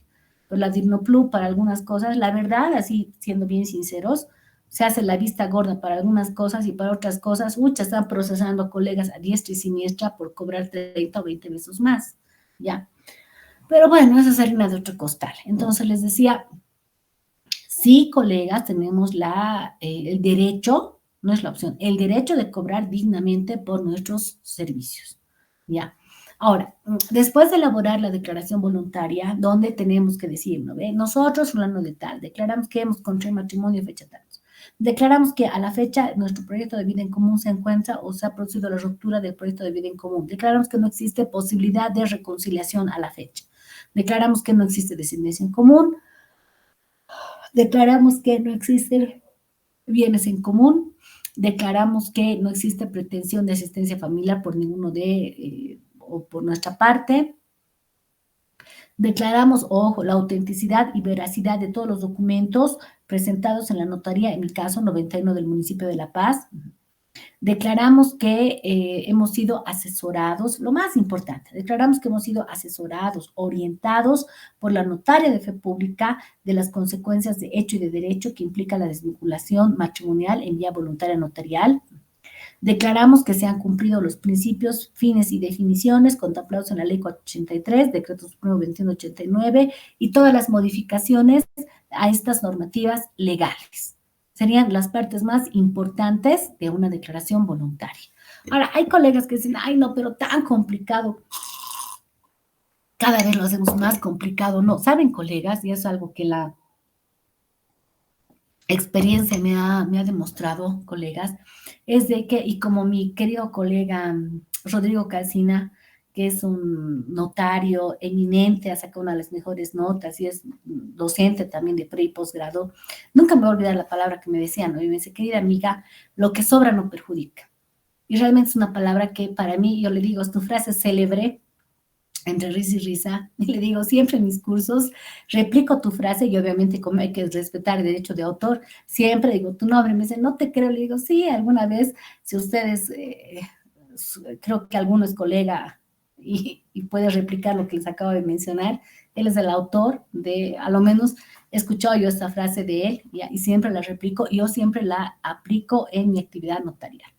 Pero la DIRNOPLU para algunas cosas, la verdad, así siendo bien sinceros, se hace la vista gorda para algunas cosas y para otras cosas, muchas están procesando a colegas a diestra y siniestra por cobrar 30 o 20 pesos más, ¿ya? Pero bueno, esa es harina de otro costal. Entonces les decía, sí, colegas, tenemos el derecho, no es la opción, el derecho de cobrar dignamente por nuestros servicios, ¿ya? Ahora, después de elaborar la declaración voluntaria, ¿dónde tenemos que decir, no ve? Nosotros, fulano de tal, declaramos que hemos contraído matrimonio fecha tal. Declaramos que a la fecha nuestro proyecto de vida en común se encuentra o se ha producido la ruptura del proyecto de vida en común. Declaramos que no existe posibilidad de reconciliación a la fecha. Declaramos que no existe descendencia en común. Declaramos que no existen bienes en común. Declaramos que no existe pretensión de asistencia familiar por ninguno o por nuestra parte. Declaramos, ojo, la autenticidad y veracidad de todos los documentos presentados en la notaría, en mi caso 91 del municipio de La Paz. Declaramos que hemos sido asesorados, lo más importante, declaramos que hemos sido asesorados, orientados por la notaria de fe pública de las consecuencias de hecho y de derecho que implica la desvinculación matrimonial en vía voluntaria notarial. Declaramos que se han cumplido los principios, fines y definiciones contemplados en la Ley 483, Decreto Supremo 2189 y todas las modificaciones a estas normativas legales. O serían las partes más importantes de una declaración voluntaria. Ahora, hay colegas que dicen, ay, no, pero tan complicado. Cada vez lo hacemos más complicado. No, ¿saben, colegas? Y es algo que la experiencia me ha demostrado, colegas, es de que, y como mi querido colega Rodrigo Calcina, que es un notario eminente, ha sacado una de las mejores notas y es docente también de pre y posgrado, nunca me voy a olvidar la palabra que me decía, ¿no? Y me dice, querida amiga, lo que sobra no perjudica. Y realmente es una palabra que para mí, yo le digo, es tu frase célebre, entre risa y risa, y le digo siempre en mis cursos, replico tu frase y obviamente como hay que respetar el derecho de autor, siempre digo tu nombre, me dice, no te creo, le digo, sí, alguna vez, si ustedes, creo que alguno es colega y puede replicar lo que les acabo de mencionar, él es el autor de, a lo menos, he escuchado yo esta frase de él y siempre la replico, y yo siempre la aplico en mi actividad notarial.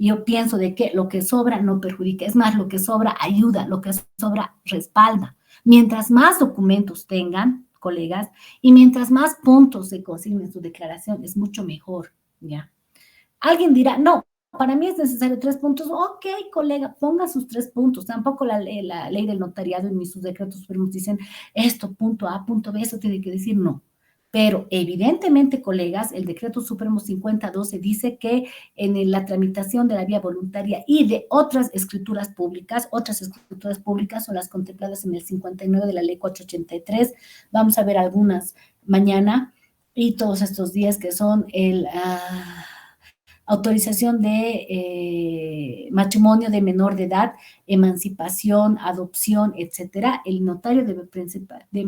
Yo pienso de que lo que sobra no perjudica, es más, lo que sobra ayuda, lo que sobra respalda. Mientras más documentos tengan, colegas, y mientras más puntos se consignen en su declaración, es mucho mejor, ¿ya? Alguien dirá, no, para mí es necesario 3 puntos. Ok, colega, ponga sus 3 puntos. Tampoco la ley del notariado y sus decretos supremos dicen esto, punto A, punto B, eso tiene que decir no. Pero evidentemente, colegas, el decreto supremo 5012 dice que en la tramitación de la vía voluntaria y de otras escrituras públicas son las contempladas en el 59 de la ley 483, vamos a ver algunas mañana, y todos estos días que son autorización de matrimonio de menor de edad, emancipación, adopción, etcétera, el notario debe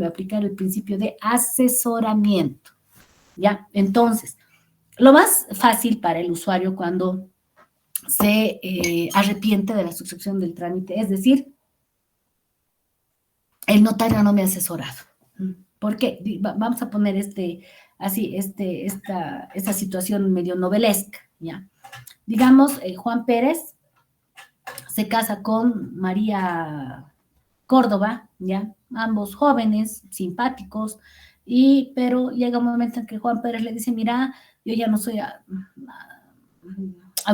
aplicar el principio de asesoramiento, ¿ya? Entonces, lo más fácil para el usuario cuando se arrepiente de la suscripción del trámite, es decir, el notario no me ha asesorado. ¿Por qué? Vamos a poner esta situación medio novelesca, ¿ya? Digamos, Juan Pérez se casa con María Córdoba, ¿ya? Ambos jóvenes, simpáticos, pero llega un momento en que Juan Pérez le dice, mira, yo ya no soy a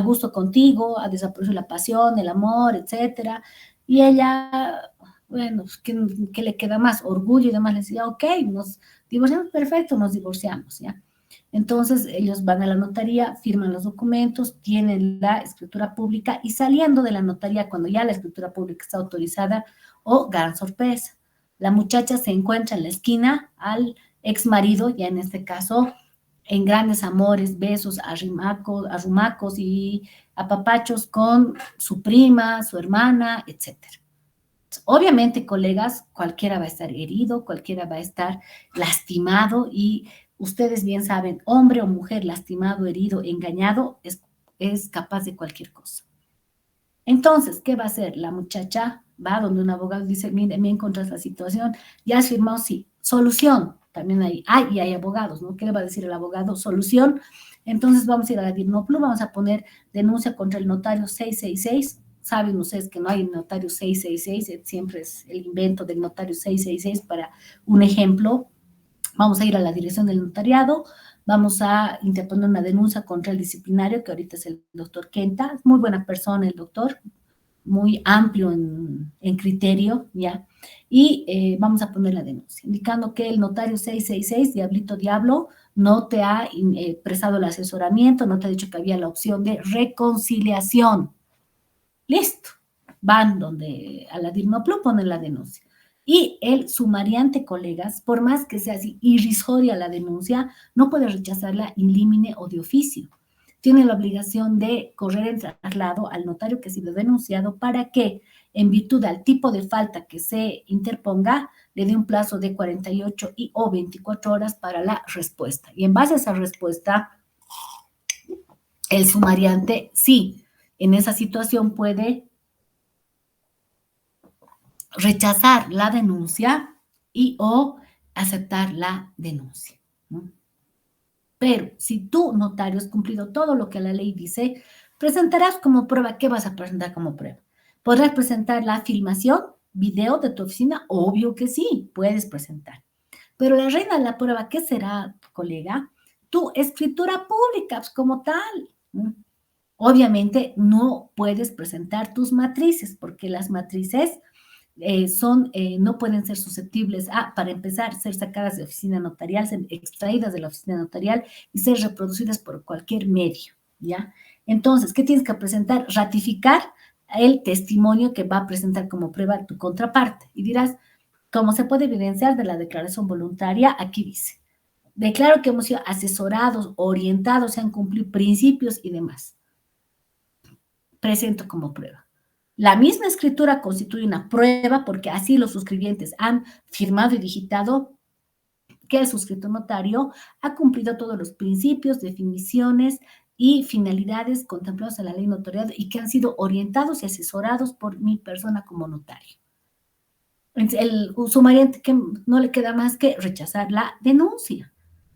gusto contigo, ha desaparecido la pasión, el amor, etcétera, y ella, bueno, ¿qué le queda más? Orgullo y demás, le decía, ok, nos divorciamos, perfecto, nos divorciamos, ¿ya? Entonces, ellos van a la notaría, firman los documentos, tienen la escritura pública y saliendo de la notaría, cuando ya la escritura pública está autorizada, gran sorpresa, la muchacha se encuentra en la esquina al ex marido, ya en este caso, en grandes amores, besos, arrumacos y apapachos con su prima, su hermana, etcétera. Obviamente, colegas, cualquiera va a estar herido, cualquiera va a estar lastimado y ustedes bien saben, hombre o mujer lastimado, herido, engañado, es capaz de cualquier cosa. Entonces, ¿qué va a hacer? La muchacha va donde un abogado dice, mire, me encontré esta situación, ya has firmado, sí, solución, también hay abogados, ¿no? ¿Qué le va a decir el abogado? Solución, entonces vamos a ir a la DIRNOPLU, vamos a poner denuncia contra el notario 666, saben ustedes que no hay notario 666, siempre es el invento del notario 666 para un ejemplo. Vamos a ir a la dirección del notariado, vamos a interponer una denuncia contra el disciplinario, que ahorita es el doctor Kenta, muy buena persona el doctor, muy amplio en criterio, ¿ya? Y vamos a poner la denuncia, indicando que el notario 666, Diablito Diablo, no te ha prestado el asesoramiento, no te ha dicho que había la opción de reconciliación. Listo. Van donde a la DIRNOPLU ponen la denuncia. Y el sumariante, colegas, por más que sea así irrisoria la denuncia, no puede rechazarla in limine o de oficio. Tiene la obligación de correr el traslado al notario que ha sido denunciado para que, en virtud del tipo de falta que se interponga, le dé un plazo de 48 o 24 horas para la respuesta. Y en base a esa respuesta, el sumariante, sí, en esa situación puede rechazar la denuncia o aceptar la denuncia, ¿no? Pero si tú, notario, has cumplido todo lo que la ley dice, presentarás como prueba. ¿Qué vas a presentar como prueba? ¿Podrás presentar la filmación, video de tu oficina? Obvio que sí, puedes presentar. Pero la reina de la prueba, ¿qué será, colega? tu escritura pública pues, como tal. Obviamente no puedes presentar tus matrices porque las matrices no pueden ser susceptibles a, para empezar, ser sacadas de oficina notarial, ser extraídas de la oficina notarial y ser reproducidas por cualquier medio, ¿ya? Entonces, ¿qué tienes que presentar? Ratificar el testimonio que va a presentar como prueba tu contraparte. Y dirás, como se puede evidenciar de la declaración voluntaria, aquí dice, declaro que hemos sido asesorados, orientados, se han cumplido principios y demás. Presento como prueba. La misma escritura constituye una prueba porque así los suscribientes han firmado y digitado que el suscrito notario ha cumplido todos los principios, definiciones y finalidades contemplados en la ley notarial y que han sido orientados y asesorados por mi persona como notario. El sumariante que no le queda más que rechazar la denuncia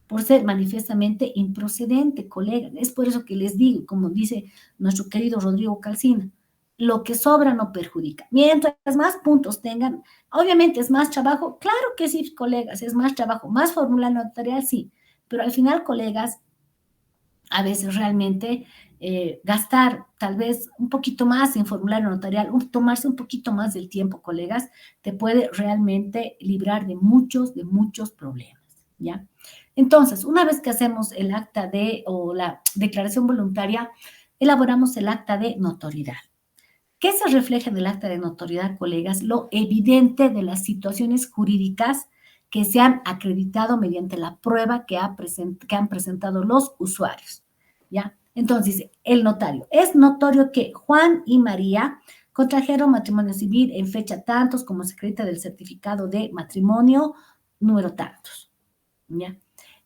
por ser manifiestamente improcedente, colegas. Es por eso que les digo, como dice nuestro querido Rodrigo Calcina, lo que sobra no perjudica. Mientras más puntos tengan, obviamente es más trabajo, claro que sí, colegas, es más trabajo, más formulario notarial, sí, pero al final, colegas, a veces realmente gastar tal vez un poquito más en formulario notarial, tomarse un poquito más del tiempo, colegas, te puede realmente librar de muchos problemas, ¿ya? Entonces, una vez que hacemos el acta o la declaración voluntaria, elaboramos el acta de notoriedad. ¿Qué se refleja en el acta de notoriedad, colegas? Lo evidente de las situaciones jurídicas que se han acreditado mediante la prueba que han presentado los usuarios, ¿ya? Entonces dice, el notario, es notorio que Juan y María contrajeron matrimonio civil en fecha tantos como se acredita del certificado de matrimonio número tantos, ¿ya?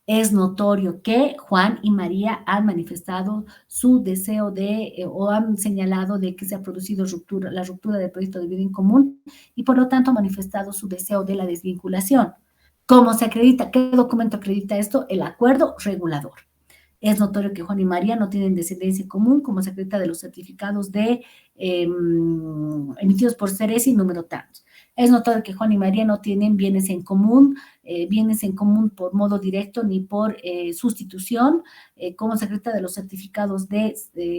Es notorio que Juan y María han manifestado su deseo o han señalado de que se ha producido la ruptura del proyecto de vida en común y por lo tanto han manifestado su deseo de la desvinculación. ¿Cómo se acredita? ¿Qué documento acredita esto? El acuerdo regulador. Es notorio que Juan y María no tienen descendencia en común, como se acredita de los certificados emitidos por Ceresi número tantos. Es notorio que Juan y María no tienen bienes en común por modo directo ni por sustitución, como se acredita de los certificados de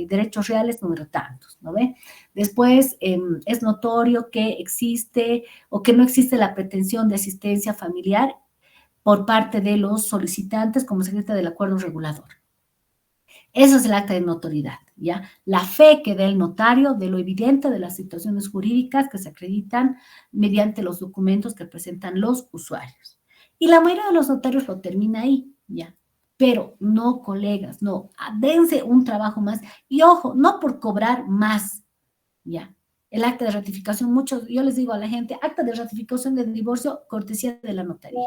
derechos reales número tantos, ¿no ve? Después, es notorio que existe o que no existe la pretensión de asistencia familiar por parte de los solicitantes, como se acredita del acuerdo regulador. Eso es el acta de notoriedad, ¿ya? La fe que da el notario de lo evidente de las situaciones jurídicas que se acreditan mediante los documentos que presentan los usuarios. Y la mayoría de los notarios lo termina ahí, ¿ya? Pero no, colegas, no, dense un trabajo más. Y ojo, no por cobrar más, ¿ya? El acta de ratificación, yo les digo a la gente, acta de ratificación de divorcio, cortesía de la notaría.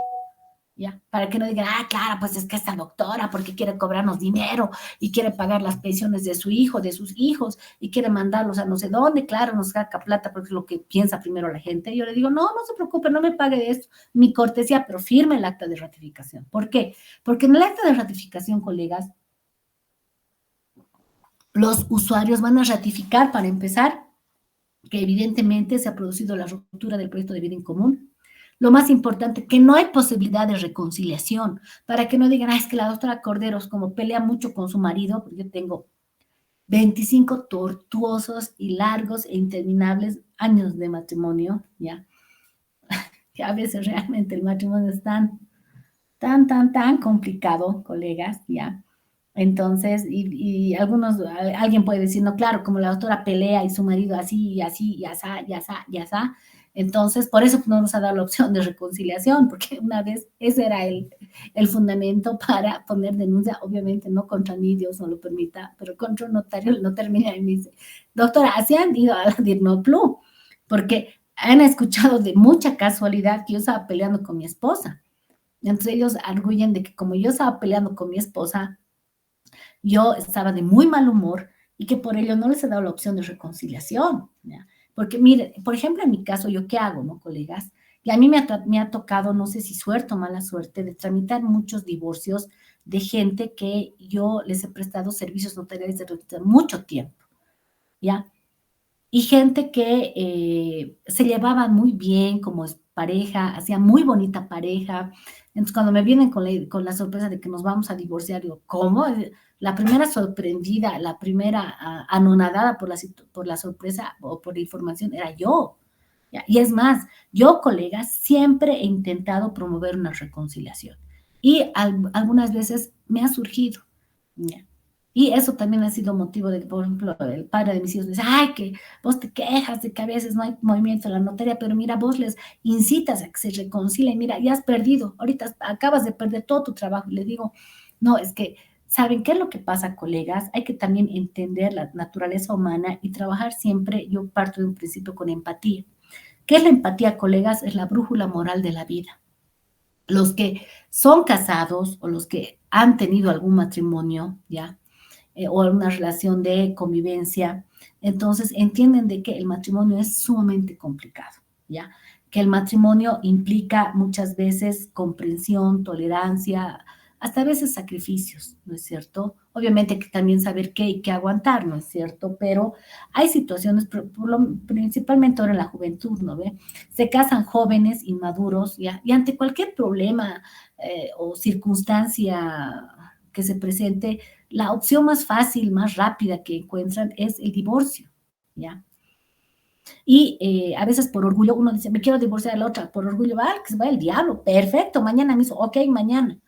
¿Ya? Para que no digan, claro, pues es que esta doctora, porque quiere cobrarnos dinero y quiere pagar las pensiones de su hijo, de sus hijos, y quiere mandarlos a no sé dónde, claro, nos saca plata porque es lo que piensa primero la gente. Yo le digo, no se preocupe, no me pague de esto, mi cortesía, pero firme el acta de ratificación. ¿Por qué? Porque en el acta de ratificación, colegas, los usuarios van a ratificar, para empezar, que evidentemente se ha producido la ruptura del proyecto de vida en común. Lo más importante, que no hay posibilidad de reconciliación, para que no digan, es que la doctora Corderos, como pelea mucho con su marido, porque yo tengo 25 tortuosos y largos e interminables años de matrimonio, ¿ya? Que a veces realmente el matrimonio es tan complicado, colegas, ¿ya? Entonces, alguien puede decir, no, claro, como la doctora pelea y su marido así, y así, y asá, y asá, y asá. Entonces, por eso no nos ha dado la opción de reconciliación, porque una vez ese era el fundamento para poner denuncia, obviamente no contra mí, Dios no lo permita, pero contra un notario. El notario mira y me dice, doctora, así han ido a la DIRNOPLU, porque han escuchado de mucha casualidad que yo estaba peleando con mi esposa. Entonces ellos arguyen de que como yo estaba peleando con mi esposa, yo estaba de muy mal humor y que por ello no les he dado la opción de reconciliación, ¿ya? Porque mire, por ejemplo, en mi caso, ¿yo qué hago, no, colegas? Y a mí me ha tocado, no sé si suerte o mala suerte, de tramitar muchos divorcios de gente que yo les he prestado servicios notariales de mucho tiempo, ¿ya? Y gente que se llevaba muy bien como pareja, hacía muy bonita pareja, Entonces, cuando me vienen con la sorpresa de que nos vamos a divorciar, digo, ¿cómo? La primera sorprendida, la primera anonadada por la sorpresa o por la información era yo. ¿Ya? Y es más, yo, colegas, siempre he intentado promover una reconciliación. Y algunas veces me ha surgido. ¿Ya? Y eso también ha sido motivo de que, por ejemplo, el padre de mis hijos dice, ay, que vos te quejas de que a veces no hay movimiento en la notaría, pero mira, vos les incitas a que se reconcilien, mira, ya has perdido, ahorita acabas de perder todo tu trabajo. Y le digo, no, es que, ¿saben qué es lo que pasa, colegas? Hay que también entender la naturaleza humana y trabajar siempre, yo parto de un principio con empatía. ¿Qué es la empatía, colegas? Es la brújula moral de la vida. Los que son casados o los que han tenido algún matrimonio, ¿ya? O una relación de convivencia, entonces entienden de que el matrimonio es sumamente complicado, ¿ya? Que el matrimonio implica muchas veces comprensión, tolerancia, hasta a veces sacrificios, ¿no es cierto? Obviamente hay que también saber qué y qué aguantar, ¿no es cierto? Pero hay situaciones, principalmente ahora en la juventud, ¿no ve? Se casan jóvenes, inmaduros, ¿ya? Y ante cualquier problema o circunstancia que se presente, la opción más fácil, más rápida que encuentran es el divorcio, ¿ya? Y a veces por orgullo uno dice, me quiero divorciar de la otra, por orgullo, va, que se va el diablo, perfecto, mañana mismo, ok, mañana,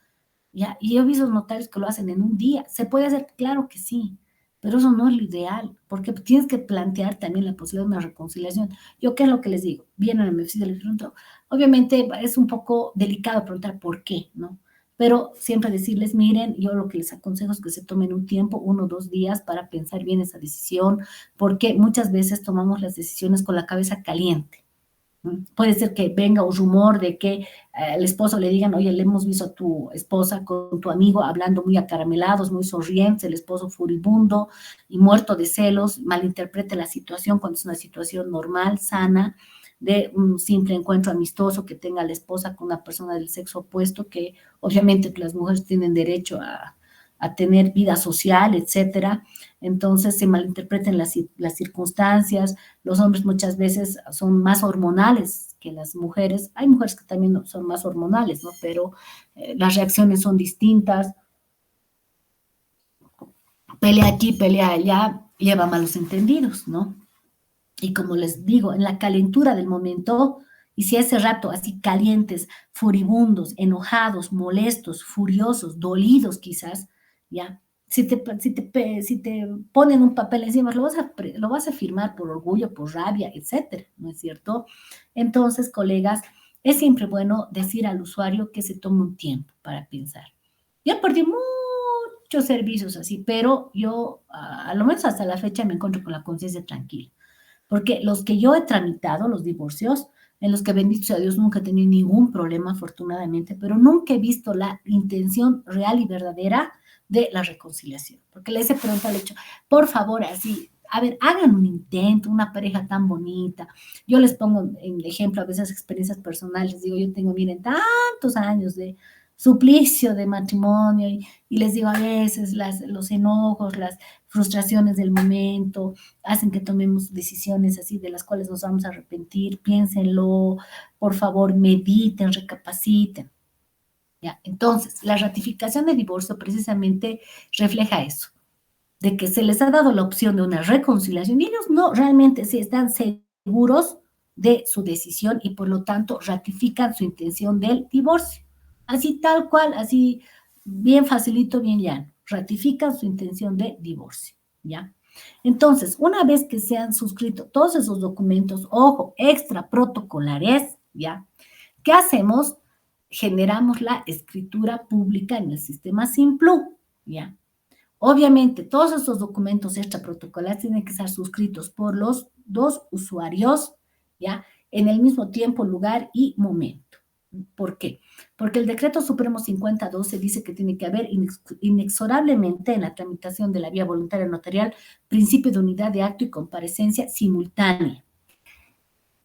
¿ya? Y yo he visto notarios que lo hacen en un día, ¿se puede hacer? Claro que sí, pero eso no es lo ideal, porque tienes que plantear también la posibilidad de una reconciliación. Yo, ¿qué es lo que les digo? Vienen a mi oficina y les pregunto, obviamente es un poco delicado preguntar por qué, ¿no? Pero siempre decirles, miren, yo lo que les aconsejo es que se tomen un tiempo, 1 o 2 días, para pensar bien esa decisión, porque muchas veces tomamos las decisiones con la cabeza caliente. Puede ser que venga un rumor de que el esposo le digan, oye, le hemos visto a tu esposa con tu amigo hablando muy acaramelados, muy sonrientes, el esposo furibundo y muerto de celos, malinterprete la situación cuando es una situación normal, sana, de un simple encuentro amistoso que tenga la esposa con una persona del sexo opuesto, que obviamente las mujeres tienen derecho a tener vida social, etcétera. Entonces se malinterpreten las circunstancias. Los hombres muchas veces son más hormonales que las mujeres. Hay mujeres que también son más hormonales, ¿no? Pero las reacciones son distintas. Pelea aquí, pelea allá, lleva malos entendidos, ¿no? Y como les digo, en la calentura del momento, y si hace rato así calientes, furibundos, enojados, molestos, furiosos, dolidos quizás, ¿ya? Si te ponen un papel encima, lo vas a firmar por orgullo, por rabia, etcétera, ¿no es cierto? Entonces, colegas, es siempre bueno decir al usuario que se tome un tiempo para pensar. Yo perdí muchos servicios así, pero yo, a lo menos hasta la fecha, me encuentro con la conciencia tranquila. Porque los que yo he tramitado, los divorcios, en los que bendito sea Dios nunca he tenido ningún problema, afortunadamente, pero nunca he visto la intención real y verdadera de la reconciliación. Porque les he preguntado al hecho, por favor, así, a ver, hagan un intento, una pareja tan bonita. Yo les pongo en ejemplo a veces experiencias personales, digo, yo tengo, miren, tantos años de suplicio de matrimonio y les digo a veces los enojos, las frustraciones del momento, hacen que tomemos decisiones así de las cuales nos vamos a arrepentir, piénsenlo, por favor, mediten, recapaciten. ¿Ya? Entonces, la ratificación de divorcio precisamente refleja eso, de que se les ha dado la opción de una reconciliación y ellos no realmente sí están seguros de su decisión y por lo tanto ratifican su intención del divorcio. Así tal cual, así bien facilito, bien llano, ratifican su intención de divorcio, ¿ya? Entonces, una vez que se han suscrito todos esos documentos, ojo, extra protocolares, ¿ya? ¿Qué hacemos? Generamos la escritura pública en el sistema Simplu, ¿ya? Obviamente, todos estos documentos extraprotocolares tienen que ser suscritos por los dos usuarios, ¿ya? En el mismo tiempo, lugar y momento. ¿Por qué? Porque el Decreto Supremo 5012 dice que tiene que haber inexorablemente en la tramitación de la vía voluntaria notarial principio de unidad de acto y comparecencia simultánea.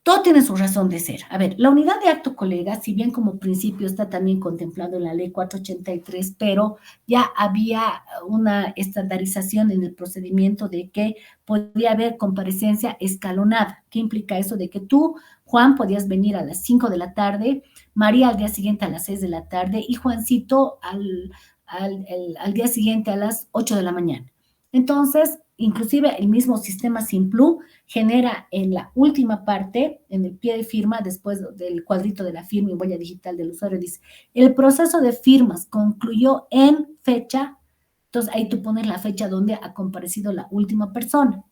Todo tiene su razón de ser. A ver, la unidad de acto, colega, si bien como principio está también contemplado en la ley 483, pero ya había una estandarización en el procedimiento de que podía haber comparecencia escalonada. ¿Qué implica eso? De que tú Juan, podías venir a las 5 de la tarde, María al día siguiente a las 6 de la tarde y Juancito al día siguiente a las 8 de la mañana. Entonces, inclusive el mismo sistema Simplu genera en la última parte, en el pie de firma, después del cuadrito de la firma y huella digital del usuario, dice, el proceso de firmas concluyó en fecha. Entonces, ahí tú pones la fecha donde ha comparecido la última persona.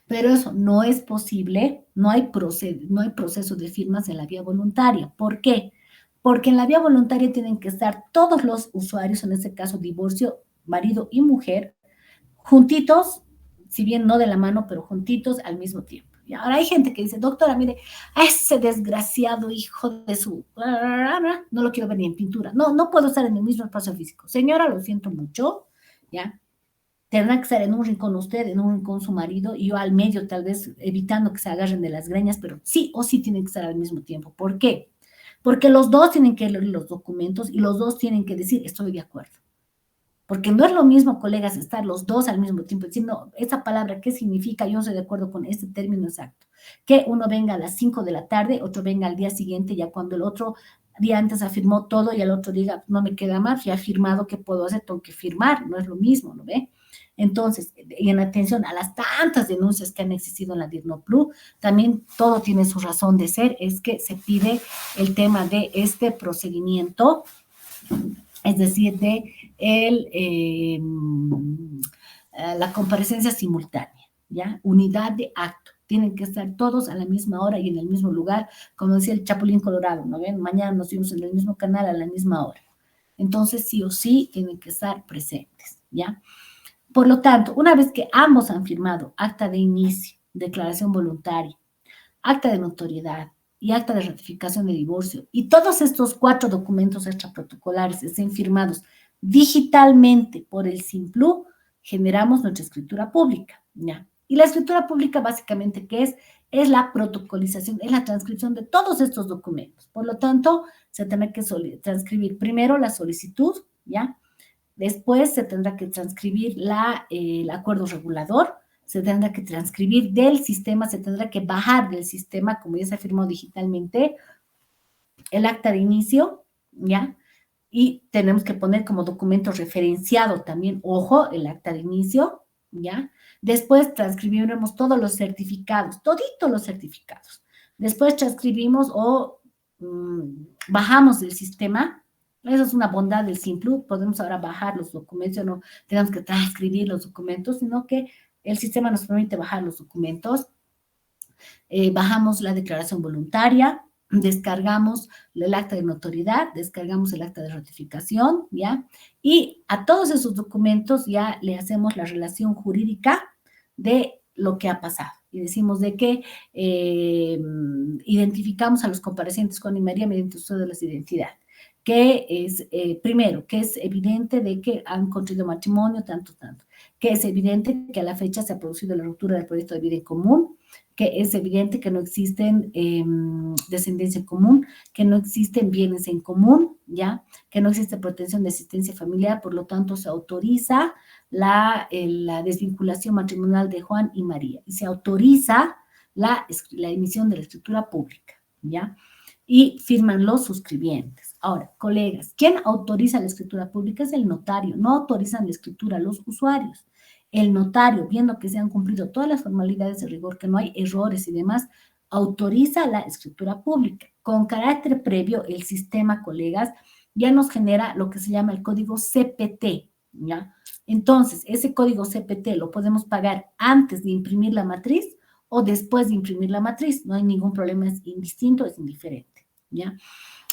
Pero eso no es posible, no hay proceso de firmas en la vía voluntaria. ¿Por qué? Porque en la vía voluntaria tienen que estar todos los usuarios, en este caso divorcio, marido y mujer, juntitos, si bien no de la mano, pero juntitos al mismo tiempo. Y ahora hay gente que dice, doctora, mire, a ese desgraciado hijo de su... no lo quiero ver ni en pintura. No, no puedo estar en el mismo espacio físico. Señora, lo siento mucho, ¿ya? Tendrá que estar en un rincón usted, en un rincón su marido, y yo al medio, tal vez evitando que se agarren de las greñas, pero sí o sí tienen que estar al mismo tiempo. ¿Por qué? Porque los dos tienen que leer los documentos y los dos tienen que decir, estoy de acuerdo. Porque no es lo mismo, colegas, estar los dos al mismo tiempo, diciendo, esta palabra, ¿qué significa? Yo estoy de acuerdo con este término exacto. Que uno venga a las 5 de la tarde, otro venga al día siguiente, ya cuando el otro día antes afirmó todo y el otro diga, no me queda más, ya he firmado, ¿qué puedo hacer? Tengo que firmar, no es lo mismo, ¿no ve? Entonces, y en atención a las tantas denuncias que han existido en la DIRNOPLU, también todo tiene su razón de ser, es que se pide el tema de este procedimiento, es decir, de la comparecencia simultánea, ¿ya? Unidad de acto. Tienen que estar todos a la misma hora y en el mismo lugar, como decía el Chapulín Colorado, ¿no ven? Mañana nos vimos en el mismo canal a la misma hora. Entonces, sí o sí, tienen que estar presentes, ¿ya? Por lo tanto, una vez que ambos han firmado acta de inicio, declaración voluntaria, acta de notoriedad y acta de ratificación de divorcio, y todos estos 4 documentos extraprotocolares estén firmados digitalmente por el Simplu, generamos nuestra escritura pública, ¿ya? Y la escritura pública básicamente, ¿qué es? Es la protocolización, es la transcripción de todos estos documentos. Por lo tanto, se tendrá que transcribir primero la solicitud, ¿ya? Después se tendrá que transcribir el acuerdo regulador, se tendrá que transcribir del sistema, se tendrá que bajar del sistema, como ya se firmó digitalmente, el acta de inicio, ¿ya? Y tenemos que poner como documento referenciado también, ojo, el acta de inicio, ¿ya? Después transcribiremos todos los certificados, toditos los certificados. Después transcribimos o bajamos del sistema. Esa es una bondad del Simplu, podemos ahora bajar los documentos, no tenemos que transcribir los documentos, sino que el sistema nos permite bajar los documentos. Bajamos la declaración voluntaria, descargamos el acta de notoriedad, descargamos el acta de ratificación, ¿ya? Y a todos esos documentos ya le hacemos la relación jurídica de lo que ha pasado. Y decimos de que identificamos a los comparecientes Juan y María mediante uso de las identidades. Que es, primero, que es evidente de que han contraído matrimonio, tanto, que es evidente que a la fecha se ha producido la ruptura del proyecto de vida en común, que es evidente que no existen descendencia en común, que no existen bienes en común, ¿ya? Que no existe protección de asistencia familiar, por lo tanto se autoriza la desvinculación matrimonial de Juan y María y se autoriza la emisión de la escritura pública, ¿ya? Y firman los suscribientes. Ahora, colegas, ¿quién autoriza la escritura pública? Es el notario, no autorizan la escritura los usuarios. El notario, viendo que se han cumplido todas las formalidades de rigor, que no hay errores y demás, autoriza la escritura pública. Con carácter previo, el sistema, colegas, ya nos genera lo que se llama el código CPT, ¿ya? Entonces, ese código CPT lo podemos pagar antes de imprimir la matriz o después de imprimir la matriz. No hay ningún problema, es indistinto, es indiferente, ¿ya?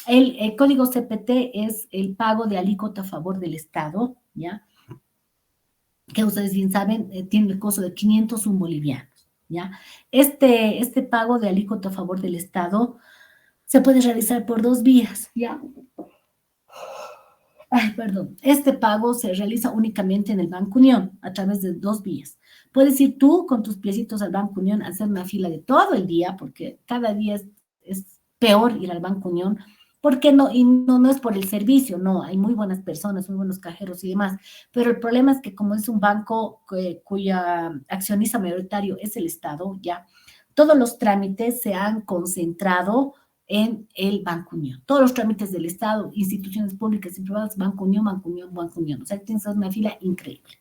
El código CPT es el pago de alícuota a favor del Estado, ¿ya? Que ustedes bien saben, tiene el costo de 501 bolivianos, ¿ya? Este pago de alícuota a favor del Estado se puede realizar por 2 vías, ¿ya? Ay, perdón. Este pago se realiza únicamente en el Banco Unión, a través de 2 vías. Puedes ir tú con tus piecitos al Banco Unión a hacer una fila de todo el día, porque cada día es peor ir al Banco Unión, porque no, y no es por el servicio, no, hay muy buenas personas, muy buenos cajeros y demás, pero el problema es que como es un banco cuya accionista mayoritario es el Estado, ya, todos los trámites se han concentrado en el Banco Unión. Todos los trámites del Estado, instituciones públicas y privadas, Banco Unión, Banco Unión, Banco Unión. O sea, tienes una fila increíble.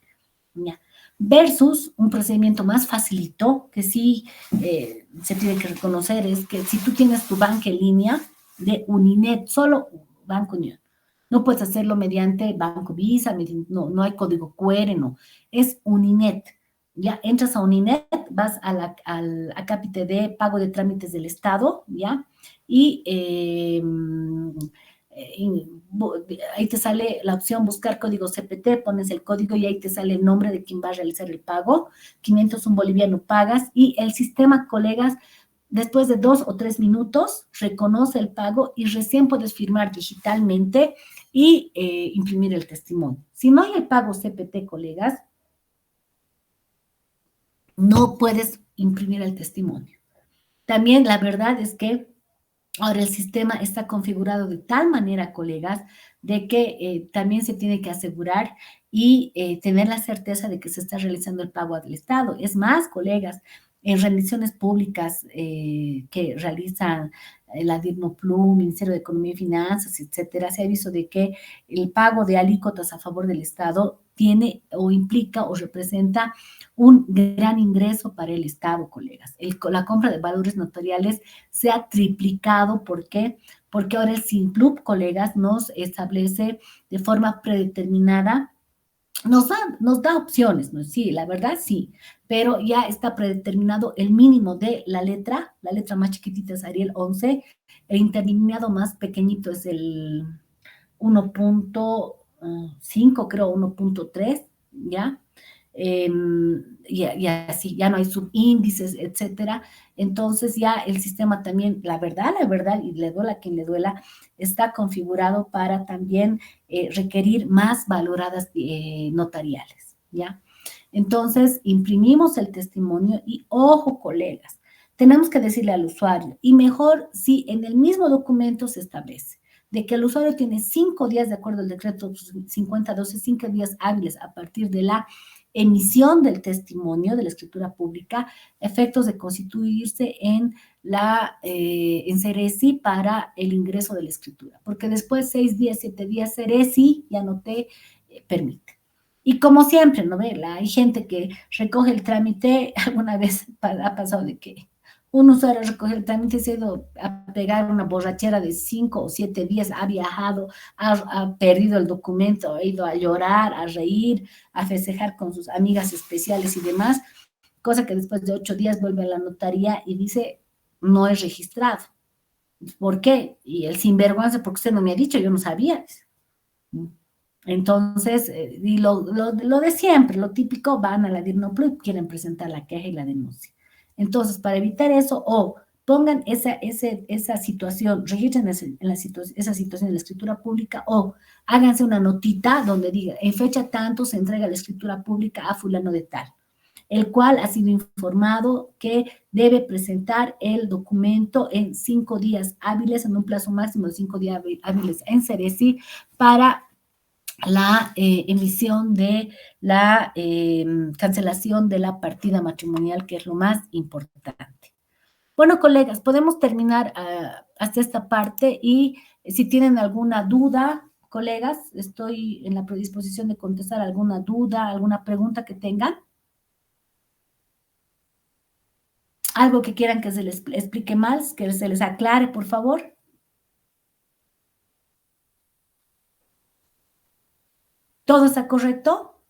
¿Ya? Versus un procedimiento más facilito, que sí se tiene que reconocer, es que si tú tienes tu banca en línea de Uninet, solo Banco Unión, no puedes hacerlo mediante Banco Visa, no hay código QR, no, es Uninet. Ya entras a Uninet, vas al acápite de pago de trámites del Estado, ¿ya? Y ahí te sale la opción buscar código CPT, pones el código y ahí te sale el nombre de quien va a realizar el pago, 501 boliviano pagas y el sistema, colegas, después de 2 o 3 minutos reconoce el pago y recién puedes firmar digitalmente y imprimir el testimonio. Si no hay el pago CPT, colegas, no puedes imprimir el testimonio. También la verdad es que ahora el sistema está configurado de tal manera, colegas, de que también se tiene que asegurar y tener la certeza de que se está realizando el pago del Estado. Es más, colegas, en rendiciones públicas que realizan la DIRNOPLUM, Ministerio de Economía y Finanzas, etcétera, se ha visto de que el pago de alícuotas a favor del Estado tiene o implica o representa un gran ingreso para el Estado, colegas. La compra de valores notariales se ha triplicado. ¿Por qué? Porque ahora el SINCLUB, colegas, nos establece de forma predeterminada, nos da opciones, ¿no? Sí, la verdad sí, pero ya está predeterminado el mínimo de la letra más chiquitita es Ariel 11, el interlineado más pequeñito es el 1.5, creo, 1.3, ¿ya? Y así, ya no hay subíndices, etcétera. Entonces ya el sistema también, la verdad, y le duela a quien le duela, está configurado para también requerir más valoradas notariales, ¿ya? Entonces, imprimimos el testimonio y, ojo, colegas, tenemos que decirle al usuario, y mejor si en el mismo documento se establece de que el usuario tiene 5 días, de acuerdo al decreto 5012, 5 días hábiles a partir de la emisión del testimonio de la escritura pública, efectos de constituirse en en Ceresi para el ingreso de la escritura, porque después 6 días, 7 días, Ceresi ya no te permite. Y como siempre, ¿no ve? Hay gente que recoge el trámite, alguna vez ha pasado de que un usuario recoge el trámite, se ha ido a pegar una borrachera de 5 o 7 días, ha viajado, ha perdido el documento, ha ido a llorar, a reír, a festejar con sus amigas especiales y demás, cosa que después de 8 días vuelve a la notaría y dice, no es registrado. ¿Por qué? Y el sinvergüenza, porque usted no me ha dicho, yo no sabía. Entonces, y lo de siempre, lo típico, van a la DIRNOPLUM, quieren presentar la queja y la denuncia. Entonces, para evitar eso, o pongan esa situación, registren esa situación en la escritura pública, o háganse una notita donde diga, en fecha tanto se entrega la escritura pública a fulano de tal, el cual ha sido informado que debe presentar el documento en 5 días hábiles, en un plazo máximo de 5 días hábiles en Ceresi, para la emisión de la cancelación de la partida matrimonial, que es lo más importante. Bueno, colegas, podemos terminar hasta esta parte y si tienen alguna duda, colegas, estoy en la predisposición de contestar alguna duda, alguna pregunta que tengan. Algo que quieran que se les explique más, que se les aclare, por favor. ¿Todo está correcto?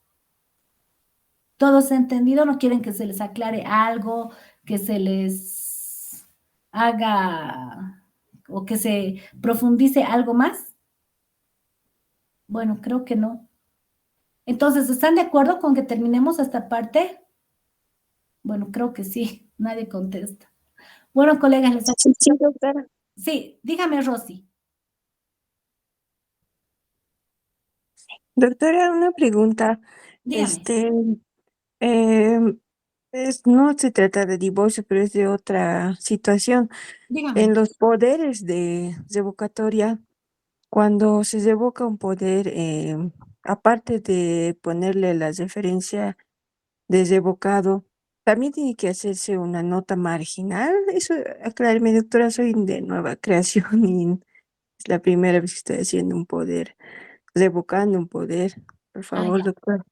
¿Todo se ha entendido? ¿No quieren que se les aclare algo, que se les haga o que se profundice algo más? Bueno, creo que no. Entonces, ¿están de acuerdo con que terminemos esta parte? Bueno, creo que sí, nadie contesta. Bueno, colegas, les... Sí, sí, doctora. Sí, dígame, Rosy. Doctora, una pregunta. Dígame, Este, em, no se trata de divorcio, pero es de otra situación. dígame. En los poderes de revocatoria, cuando se revoca un poder, aparte de ponerle la referencia de revocado, también tiene que hacerse una nota marginal. Eso, acláreme, doctora, soy de nueva creación y es la primera vez que estoy haciendo un poder, revocando un poder. Por Ah, favor, ya. doctora.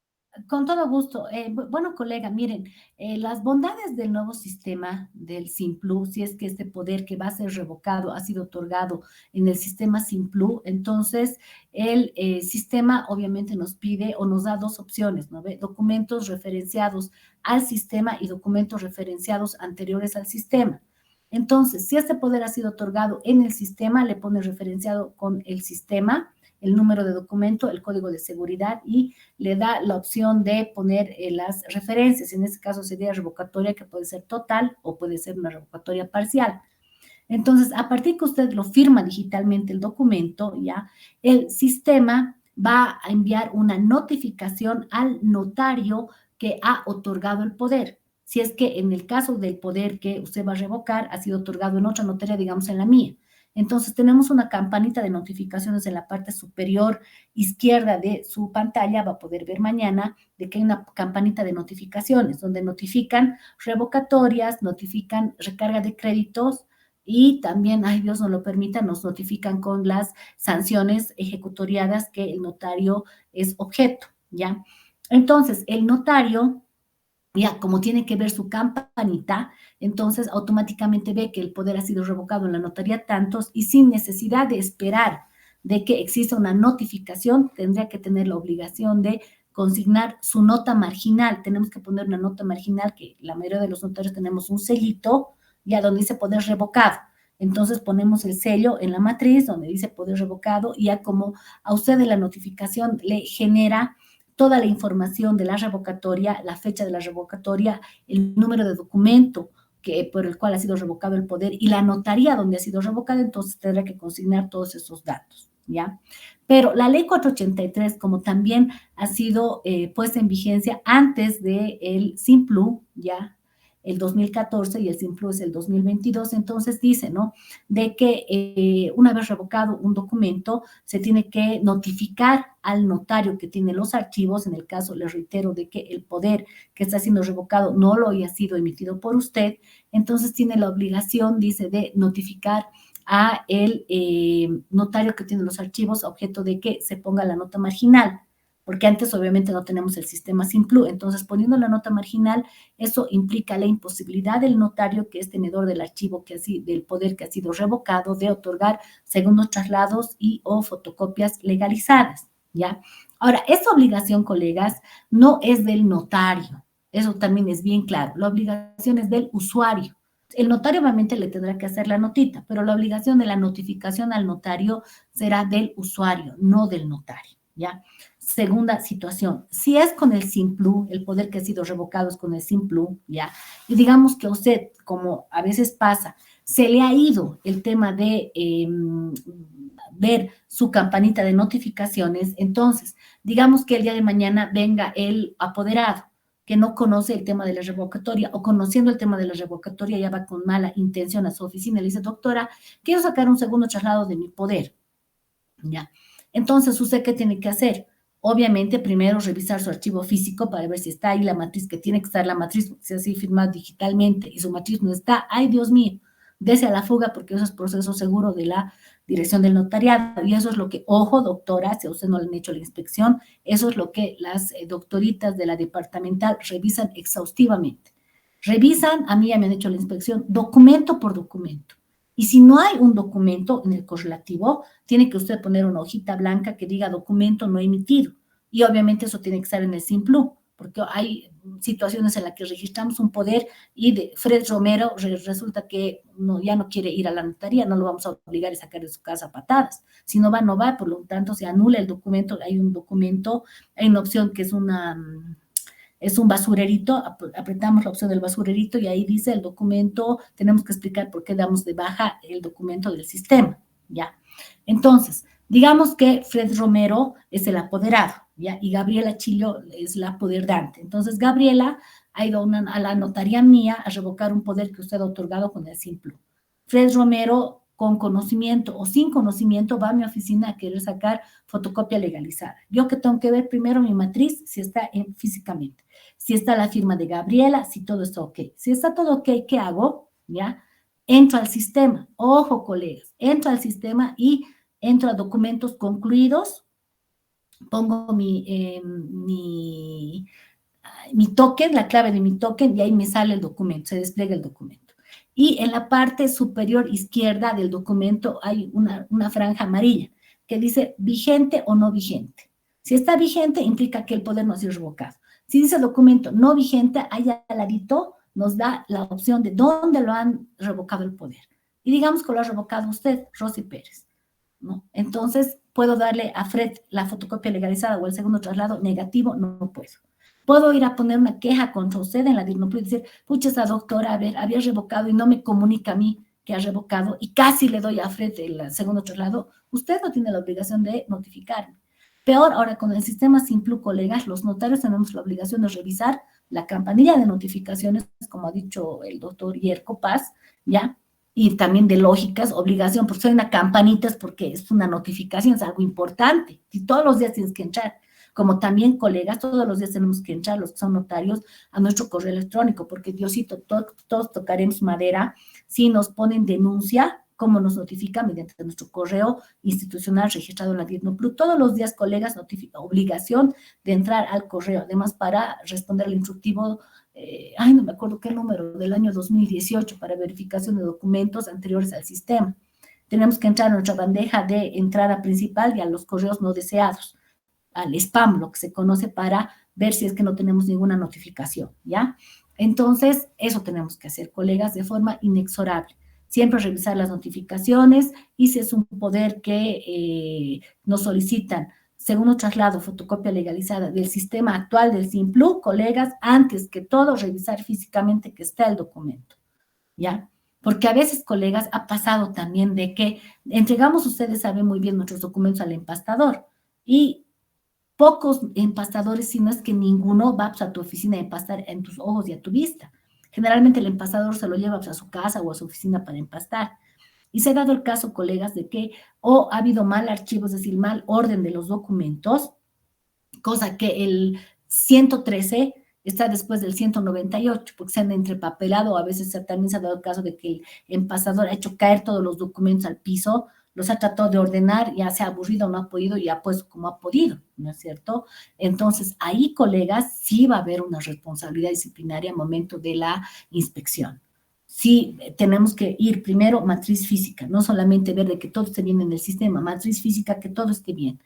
Con todo gusto. Bueno, colega, miren, las bondades del nuevo sistema del Simplu, si es que este poder que va a ser revocado ha sido otorgado en el sistema Simplu, entonces el sistema obviamente nos pide o nos da dos opciones, ¿no ve? Documentos referenciados al sistema y documentos referenciados anteriores al sistema. Entonces, si este poder ha sido otorgado en el sistema, le pone referenciado con el sistema, el número de documento, el código de seguridad y le da la opción de poner las referencias. En este caso sería revocatoria que puede ser total o puede ser una revocatoria parcial. Entonces, a partir que usted lo firma digitalmente el documento, ya, el sistema va a enviar una notificación al notario que ha otorgado el poder. Si es que en el caso del poder que usted va a revocar ha sido otorgado en otra notaría, digamos en la mía. Entonces tenemos una campanita de notificaciones en la parte superior izquierda de su pantalla, va a poder ver mañana de que hay una campanita de notificaciones donde notifican revocatorias, notifican recarga de créditos, y también, ay Dios no lo permita, nos notifican con las sanciones ejecutoriadas que el notario es objeto, ¿ya? Entonces, el notario, ya como tiene que ver su campanita, entonces automáticamente ve que el poder ha sido revocado en la notaría tantos y sin necesidad de esperar de que exista una notificación, tendría que tener la obligación de consignar su nota marginal. Tenemos que poner una nota marginal que la mayoría de los notarios tenemos un sellito, ya donde dice poder revocado. Entonces ponemos el sello en la matriz donde dice poder revocado y ya como a usted de la notificación le genera toda la información de la revocatoria, la fecha de la revocatoria, el número de documento por el cual ha sido revocado el poder y la notaría donde ha sido revocado, entonces tendrá que consignar todos esos datos, ¿ya? Pero la ley 483, como también ha sido puesta en vigencia antes del Simplu, ¿ya? El 2014 y el Simplu es el 2022, entonces dice, ¿no? De que una vez revocado un documento, se tiene que notificar al notario que tiene los archivos, en el caso, les reitero, de que el poder que está siendo revocado no lo haya sido emitido por usted, entonces tiene la obligación, dice, de notificar a el notario que tiene los archivos a objeto de que se ponga la nota marginal, porque antes obviamente no tenemos el sistema Simplu, entonces poniendo la nota marginal, eso implica la imposibilidad del notario que es tenedor del archivo del poder que ha sido revocado de otorgar segundos traslados y o fotocopias legalizadas, ¿ya? Ahora, esta obligación, colegas, no es del notario, eso también es bien claro, la obligación es del usuario. El notario obviamente le tendrá que hacer la notita, pero la obligación de la notificación al notario será del usuario, no del notario, ¿ya? Segunda situación, si es con el Simplu, el poder que ha sido revocado es con el Simplu, ¿ya? Y digamos que a usted, como a veces pasa, se le ha ido el tema de ver su campanita de notificaciones, entonces, digamos que el día de mañana venga el apoderado que no conoce el tema de la revocatoria o conociendo el tema de la revocatoria ya va con mala intención a su oficina y le dice, doctora, quiero sacar un segundo traslado de mi poder, ¿ya? Entonces, ¿usted qué tiene que hacer? Obviamente, primero revisar su archivo físico para ver si está ahí la matriz, que tiene que estar la matriz, porque si así firmado digitalmente y su matriz no está, ¡ay, Dios mío! Dese a la fuga porque eso es proceso seguro de la dirección del notariado. Y eso es lo que, ojo, doctora, si a usted no le han hecho la inspección, eso es lo que las doctoritas de la departamental revisan exhaustivamente. Revisan, a mí ya me han hecho la inspección, documento por documento. Y si no hay un documento en el correlativo, tiene que usted poner una hojita blanca que diga documento no emitido. Y obviamente eso tiene que estar en el Simplu, porque hay situaciones en las que registramos un poder y de Fred Romero resulta que ya no quiere ir a la notaría, no lo vamos a obligar a sacar de su casa a patadas. Si no va, no va, por lo tanto se anula el documento, hay un documento, hay una opción que es un basurerito, apretamos la opción del basurerito y ahí dice el documento, tenemos que explicar por qué damos de baja el documento del sistema, ¿ya? Entonces, digamos que Fred Romero es el apoderado, ¿ya? Y Gabriela Chillo es la apoderdante. Entonces, Gabriela ha ido a la notaría mía a revocar un poder que usted ha otorgado con el Simplu. Fred Romero con conocimiento o sin conocimiento va a mi oficina a querer sacar fotocopia legalizada. Yo que tengo que ver primero mi matriz, si está físicamente, si está la firma de Gabriela, si todo está ok. Si está todo ok, ¿qué hago? ¿Ya? Entro al sistema. Ojo, colegas, entro al sistema y entro a documentos concluidos, pongo mi token, la clave de mi token, y ahí me sale el documento, se despliega el documento. Y en la parte superior izquierda del documento hay una franja amarilla que dice vigente o no vigente. Si está vigente, implica que el poder no ha sido revocado. Si dice documento no vigente, ahí al ladito nos da la opción de dónde lo han revocado el poder. Y digamos que lo ha revocado usted, Rosy Pérez, ¿no? Entonces, ¿puedo darle a Fred la fotocopia legalizada o el segundo traslado negativo? No, no puedo. Puedo ir a poner una queja contra usted en la DIRNOPLUS y decir, pucha, esa doctora, a ver, había revocado y no me comunica a mí que ha revocado y casi le doy a Fred el segundo traslado. Usted no tiene la obligación de notificarme. Peor, ahora con el sistema Simplu, colegas, los notarios tenemos la obligación de revisar la campanilla de notificaciones, como ha dicho el doctor Yerko Paz, ¿ya? Y también de lógicas, obligación, porque suena campanitas porque es una notificación, es algo importante. Y todos los días tienes que entrar. Como también, colegas, todos los días tenemos que entrar, los que son notarios, a nuestro correo electrónico, porque Diosito, todos tocaremos madera, si nos ponen denuncia, como nos notifica mediante nuestro correo institucional registrado en la DIRNOPLUS. Todos los días, colegas, obligación de entrar al correo, además para responder al instructivo, no me acuerdo qué número, del año 2018, para verificación de documentos anteriores al sistema. Tenemos que entrar a nuestra bandeja de entrada principal y a los correos no deseados, al spam, lo que se conoce, para ver si es que no tenemos ninguna notificación, ¿ya? Entonces, eso tenemos que hacer, colegas, de forma inexorable. Siempre revisar las notificaciones y si es un poder que nos solicitan segundo traslado, fotocopia legalizada del sistema actual del Simplu, colegas, antes que todo, revisar físicamente que está el documento, ¿ya? Porque a veces, colegas, ha pasado también de que entregamos, ustedes saben muy bien, nuestros documentos al empastador y pocos empastadores, si no es que ninguno, va a tu oficina a empastar en tus ojos y a tu vista. Generalmente el empastador se lo lleva a su casa o a su oficina para empastar. Y se ha dado el caso, colegas, de que o ha habido mal archivo, es decir, mal orden de los documentos, cosa que el 113 está después del 198, porque se han entrepapelado, o a veces también se ha dado el caso de que el empastador ha hecho caer todos los documentos al piso, los ha tratado de ordenar, ya se ha aburrido, no ha podido y ha puesto como ha podido, ¿no es cierto? Entonces, ahí, colegas, sí va a haber una responsabilidad disciplinaria al momento de la inspección. Sí, tenemos que ir primero matriz física, no solamente ver de que todo esté bien en el sistema, matriz física, que todo esté bien.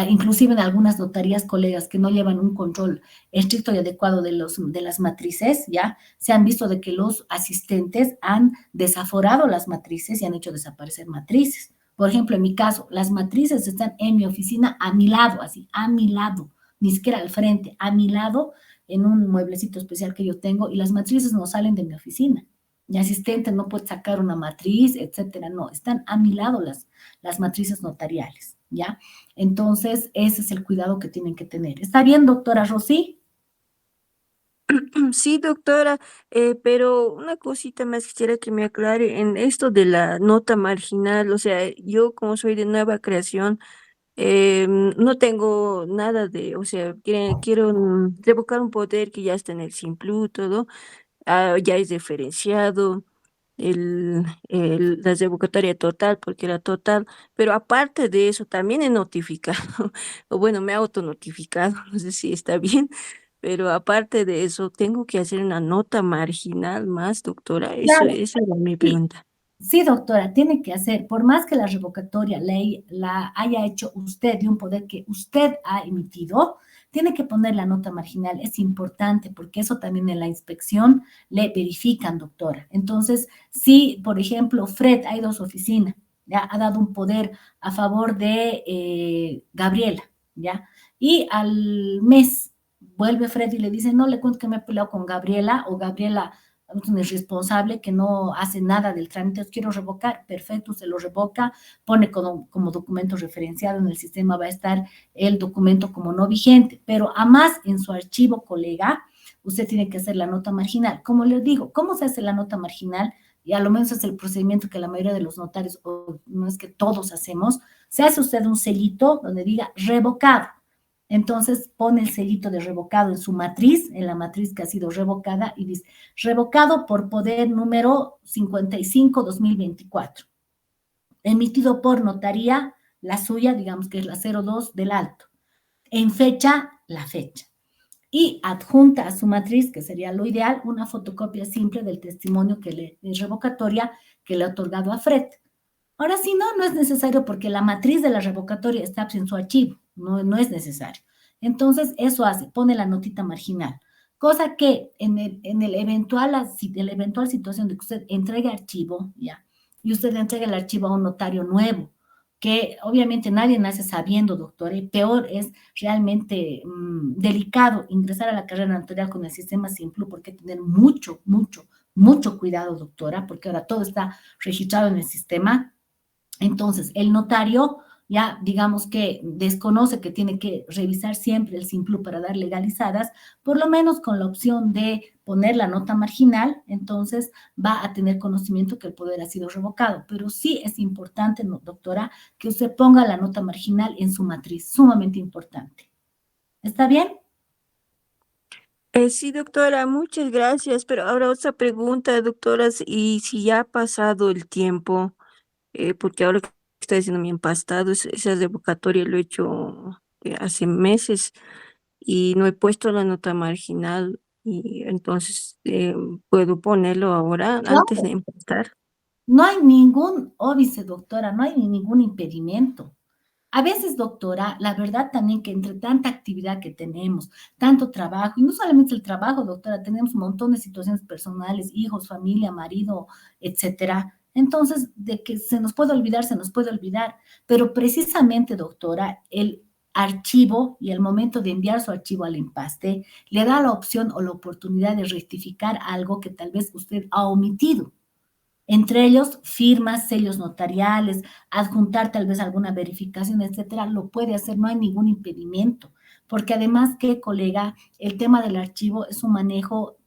Inclusive en algunas notarías, colegas, que no llevan un control estricto y adecuado de las matrices, ya se han visto de que los asistentes han desaforado las matrices y han hecho desaparecer matrices. Por ejemplo, en mi caso, las matrices están en mi oficina a mi lado, así, a mi lado, ni siquiera al frente, a mi lado, en un mueblecito especial que yo tengo, y las matrices no salen de mi oficina. Mi asistente no puede sacar una matriz, etcétera, no, están a mi lado las matrices notariales, ¿ya? Entonces, ese es el cuidado que tienen que tener. ¿Está bien, doctora Rosy? Sí, doctora, pero una cosita más quisiera que me aclare en esto de la nota marginal. O sea, yo como soy de nueva creación, no tengo nada de, o sea, quiero revocar un poder que ya está en el Simplu, todo, ya es diferenciado, la revocatoria total, porque era total, pero aparte de eso también he notificado, o bueno, me he autonotificado, no sé si está bien, pero aparte de eso, tengo que hacer una nota marginal más, doctora. Claro, Esa era mi sí. pregunta. Sí, doctora, tiene que hacer, por más que la revocatoria ley la haya hecho usted de un poder que usted ha emitido, tiene que poner la nota marginal. Es importante porque eso también en la inspección le verifican, doctora. Entonces, si, por ejemplo, Fred ha ido a su oficina, ya ha dado un poder a favor de Gabriela, ¿ya? Y al mes vuelve Fred y le dice, no, le cuento que me he peleado con Gabriela, o Gabriela un irresponsable que no hace nada del trámite, quiero revocar, perfecto, se lo revoca, pone como documento referenciado en el sistema, va a estar el documento como no vigente, pero a más en su archivo, colega, usted tiene que hacer la nota marginal. Como les digo, ¿cómo se hace la nota marginal? y a lo menos es el procedimiento que la mayoría de los notarios, o no es que todos hacemos, se hace usted un sellito donde diga revocado. Entonces pone el sellito de revocado en su matriz, en la matriz que ha sido revocada, y dice, revocado por poder número 55/2024, emitido por notaría, la suya, digamos que es la 02 del Alto, en fecha, la fecha. Y adjunta a su matriz, que sería lo ideal, una fotocopia simple del testimonio es revocatoria que le ha otorgado a Fred. Ahora, si no, no es necesario porque la matriz de la revocatoria está en su archivo, no es necesario. Entonces, eso hace, pone la notita marginal, cosa que en la eventual situación de que usted entregue archivo, ya, y usted entregue el archivo a un notario nuevo, que obviamente nadie nace sabiendo, doctor, y peor es realmente delicado ingresar a la carrera notarial con el sistema Simplu, porque hay que tener mucho cuidado, doctora, porque ahora todo está registrado en el sistema. Entonces, el notario ya digamos que desconoce que tiene que revisar siempre el Simplu para dar legalizadas, por lo menos con la opción de poner la nota marginal, entonces va a tener conocimiento que el poder ha sido revocado. Pero sí es importante, doctora, que usted ponga la nota marginal en su matriz, sumamente importante. ¿Está bien? Sí, doctora, muchas gracias. Pero ahora otra pregunta, doctora, y si ya ha pasado el tiempo, porque ahora que está diciendo mi empastado, esa revocatoria lo he hecho hace meses y no he puesto la nota marginal y entonces puedo ponerlo ahora antes de Claro. empastar. No hay ningún óbice, doctora, no hay ningún impedimento. A veces, doctora, la verdad también que entre tanta actividad que tenemos, tanto trabajo, y no solamente el trabajo, doctora, tenemos un montón de situaciones personales, hijos, familia, marido, etcétera. Entonces, de que se nos puede olvidar, se nos puede olvidar. Pero precisamente, doctora, el archivo y el momento de enviar su archivo al empaste le da la opción o la oportunidad de rectificar algo que tal vez usted ha omitido. Entre ellos, firmas, sellos notariales, adjuntar tal vez alguna verificación, etcétera, lo puede hacer, no hay ningún impedimento. Porque además que, colega, el tema del archivo es un manejo,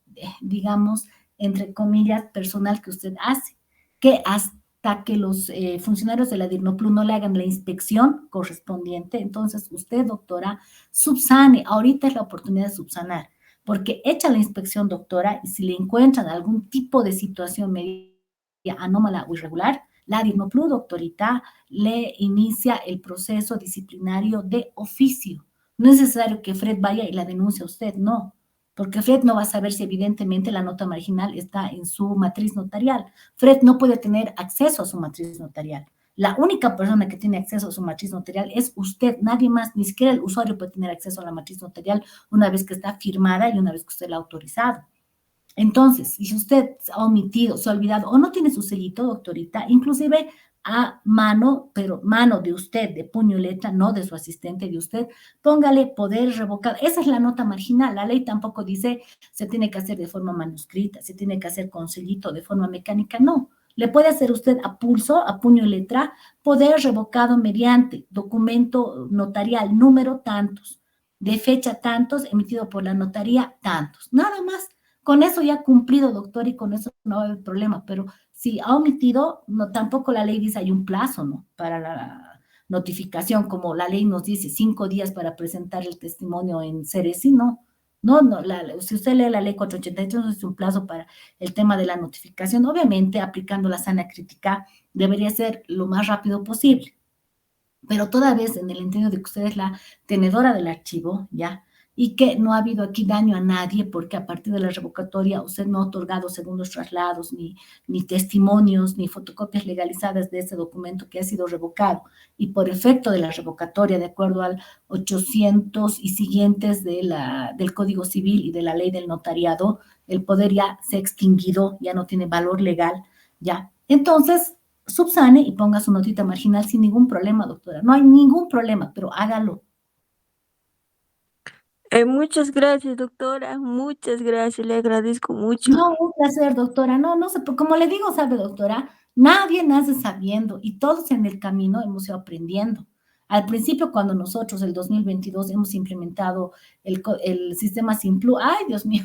digamos, entre comillas, personal que usted hace, que hasta que los funcionarios de la DIRNOPLU no le hagan la inspección correspondiente, entonces usted, doctora, subsane, ahorita es la oportunidad de subsanar, porque echa la inspección, doctora, y si le encuentran algún tipo de situación anómala o irregular, la DIRNOPLU, doctorita, le inicia el proceso disciplinario de oficio. No es necesario que Fred vaya y la denuncie a usted, no, porque Fred no va a saber si evidentemente la nota marginal está en su matriz notarial. Fred no puede tener acceso a su matriz notarial. La única persona que tiene acceso a su matriz notarial es usted, nadie más, ni siquiera el usuario puede tener acceso a la matriz notarial una vez que está firmada y una vez que usted la ha autorizado. Entonces, si usted ha omitido, se ha olvidado o no tiene su sellito, doctorita, inclusive a mano, pero mano de usted, de puño y letra, no de su asistente, de usted, póngale poder revocar. Esa es la nota marginal. La ley tampoco dice se tiene que hacer de forma manuscrita, se tiene que hacer con sellito de forma mecánica, no. Le puede hacer usted a pulso, a puño y letra, poder revocado mediante documento notarial, número tantos, de fecha tantos, emitido por la notaría tantos, nada más. Con eso ya ha cumplido, doctor, y con eso no va a haber problema, pero si ha omitido, no, tampoco la ley dice hay un plazo, ¿no? Para la notificación, como la ley nos dice, 5 días para presentar el testimonio en Ceresi, no. Si usted lee la ley 483, no es un plazo para el tema de la notificación. Obviamente, aplicando la sana crítica, debería ser lo más rápido posible. Pero toda vez en el entendido de que usted es la tenedora del archivo, ¿ya? Y que no ha habido aquí daño a nadie porque a partir de la revocatoria usted no ha otorgado segundos traslados, ni testimonios, ni fotocopias legalizadas de ese documento que ha sido revocado. Y por efecto de la revocatoria, de acuerdo al 800 y siguientes del Código Civil y de la ley del notariado, el poder ya se ha extinguido, ya no tiene valor legal, ya. Entonces, subsane y ponga su notita marginal sin ningún problema, doctora. No hay ningún problema, pero hágalo. Muchas gracias, doctora. Muchas gracias. Le agradezco mucho. No, un placer, doctora. No sé, como le digo, sabe, doctora, nadie nace sabiendo y todos en el camino hemos ido aprendiendo. Al principio, cuando nosotros, el 2022, hemos implementado el sistema Simplu, ay, Dios mío,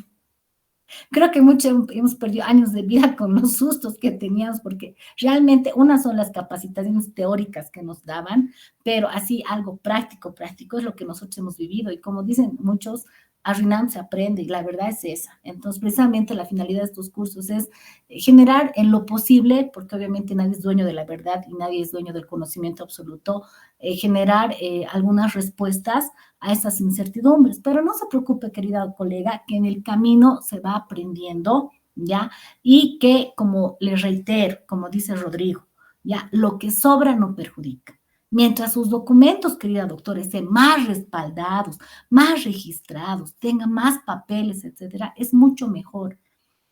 Creo que mucho hemos perdido años de vida con los sustos que teníamos, porque realmente unas son las capacitaciones teóricas que nos daban, pero así algo práctico, práctico es lo que nosotros hemos vivido. Y como dicen muchos, arruinando se aprende, y la verdad es esa. Entonces, precisamente la finalidad de estos cursos es generar en lo posible, porque obviamente nadie es dueño de la verdad y nadie es dueño del conocimiento absoluto, generar algunas respuestas a esas incertidumbres. Pero no se preocupe, querida colega, que en el camino se va aprendiendo, ¿ya? Y que, como les reitero, como dice Rodrigo, ¿ya? Lo que sobra no perjudica. Mientras sus documentos, querida doctora, estén más respaldados, más registrados, tengan más papeles, etcétera, es mucho mejor.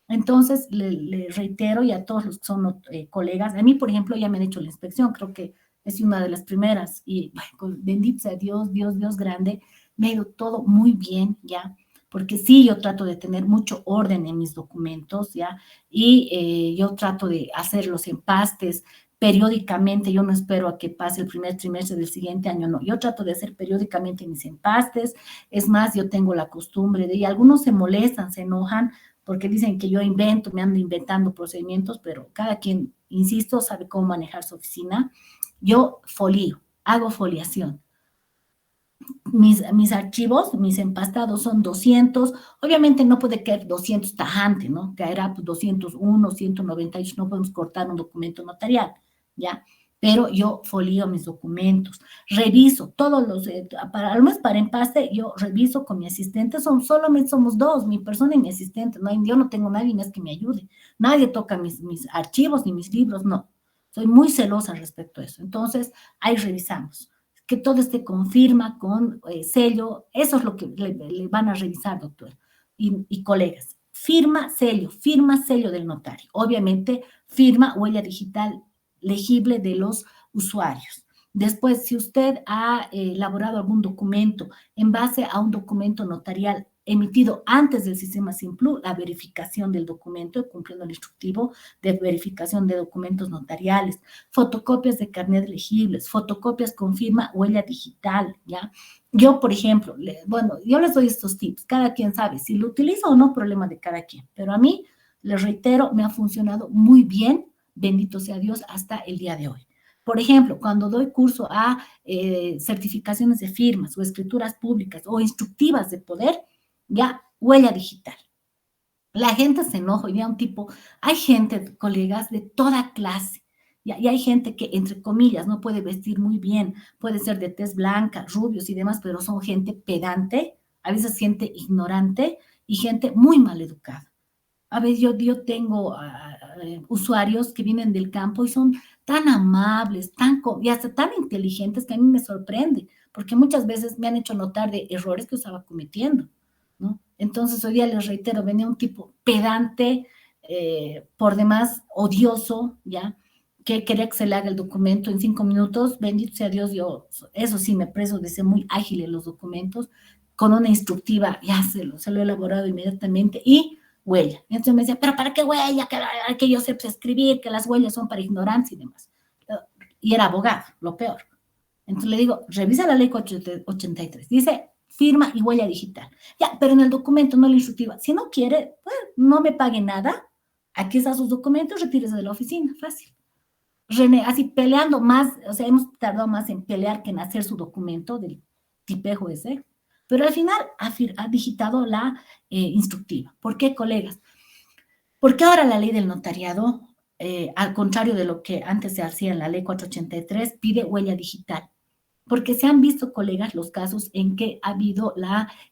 Entonces, le reitero y a todos los que son colegas, a mí, por ejemplo, ya me han hecho la inspección, creo que es una de las primeras, y bueno, bendito sea Dios, Dios, Dios grande, me ha ido todo muy bien, ¿ya? Porque sí, yo trato de tener mucho orden en mis documentos, ¿ya? Y yo trato de hacer los empastes periódicamente, yo no espero a que pase el primer trimestre del siguiente año, no, yo trato de hacer periódicamente mis empastes, es más, yo tengo la costumbre de, y algunos se molestan, se enojan, porque dicen que yo invento, me ando inventando procedimientos, pero cada quien, insisto, sabe cómo manejar su oficina. Yo folío, hago foliación. Mis archivos, mis empastados son 200, obviamente no puede caer 200 tajante, ¿no? Caerá pues, 201, 198, no podemos cortar un documento notarial, ¿ya? Pero yo folío mis documentos, reviso todos los, al menos para empaste, yo reviso con mi asistente, solamente somos dos, mi persona y mi asistente, no, yo no tengo nadie más que me ayude, nadie toca mis archivos ni mis libros, no, soy muy celosa respecto a eso, entonces ahí revisamos que todo esté con firma, con sello, eso es lo que le van a revisar, doctor, y colegas. Firma, sello del notario. Obviamente, firma, huella digital legible de los usuarios. Después, si usted ha elaborado algún documento en base a un documento notarial emitido antes del sistema Simplu, la verificación del documento, cumpliendo el instructivo de verificación de documentos notariales, fotocopias de carnet legibles, fotocopias con firma, huella digital, ¿ya? Yo, por ejemplo, bueno, yo les doy estos tips, cada quien sabe si lo utilizo o no, problema de cada quien, pero a mí, les reitero, me ha funcionado muy bien, bendito sea Dios, hasta el día de hoy. Por ejemplo, cuando doy curso a certificaciones de firmas o escrituras públicas o instructivas de poder, ya, huella digital. La gente se enoja y un tipo, hay gente, colegas, de toda clase, y hay gente que, entre comillas, no puede vestir muy bien, puede ser de tez blanca, rubios y demás, pero son gente pedante, a veces gente ignorante y gente muy mal educada. A veces yo tengo usuarios que vienen del campo y son tan amables, y hasta tan inteligentes que a mí me sorprende, porque muchas veces me han hecho notar de errores que yo estaba cometiendo, ¿no? Entonces hoy día les reitero, venía un tipo pedante, por demás odioso, ¿ya? Que quería que se le haga el documento en 5 minutos, bendito sea Dios, yo eso sí me preso de ser muy ágil en los documentos, con una instructiva, ya se lo he elaborado inmediatamente y huella. Entonces me decía, pero ¿para qué huella? Que yo sé escribir, que las huellas son para ignorancia y demás. Y era abogado, lo peor. Entonces le digo, revisa la ley 483, dice firma y huella digital. Ya, pero en el documento no la instructiva. Si no quiere, pues, no me pague nada, aquí están sus documentos, retírese de la oficina, fácil. René, así peleando más, o sea, hemos tardado más en pelear que en hacer su documento del tipejo ese, pero al final ha digitado la instructiva. ¿Por qué, colegas? Porque ahora la ley del notariado, al contrario de lo que antes se hacía en la ley 483, pide huella digital. Porque se han visto, colegas, los casos en que ha habido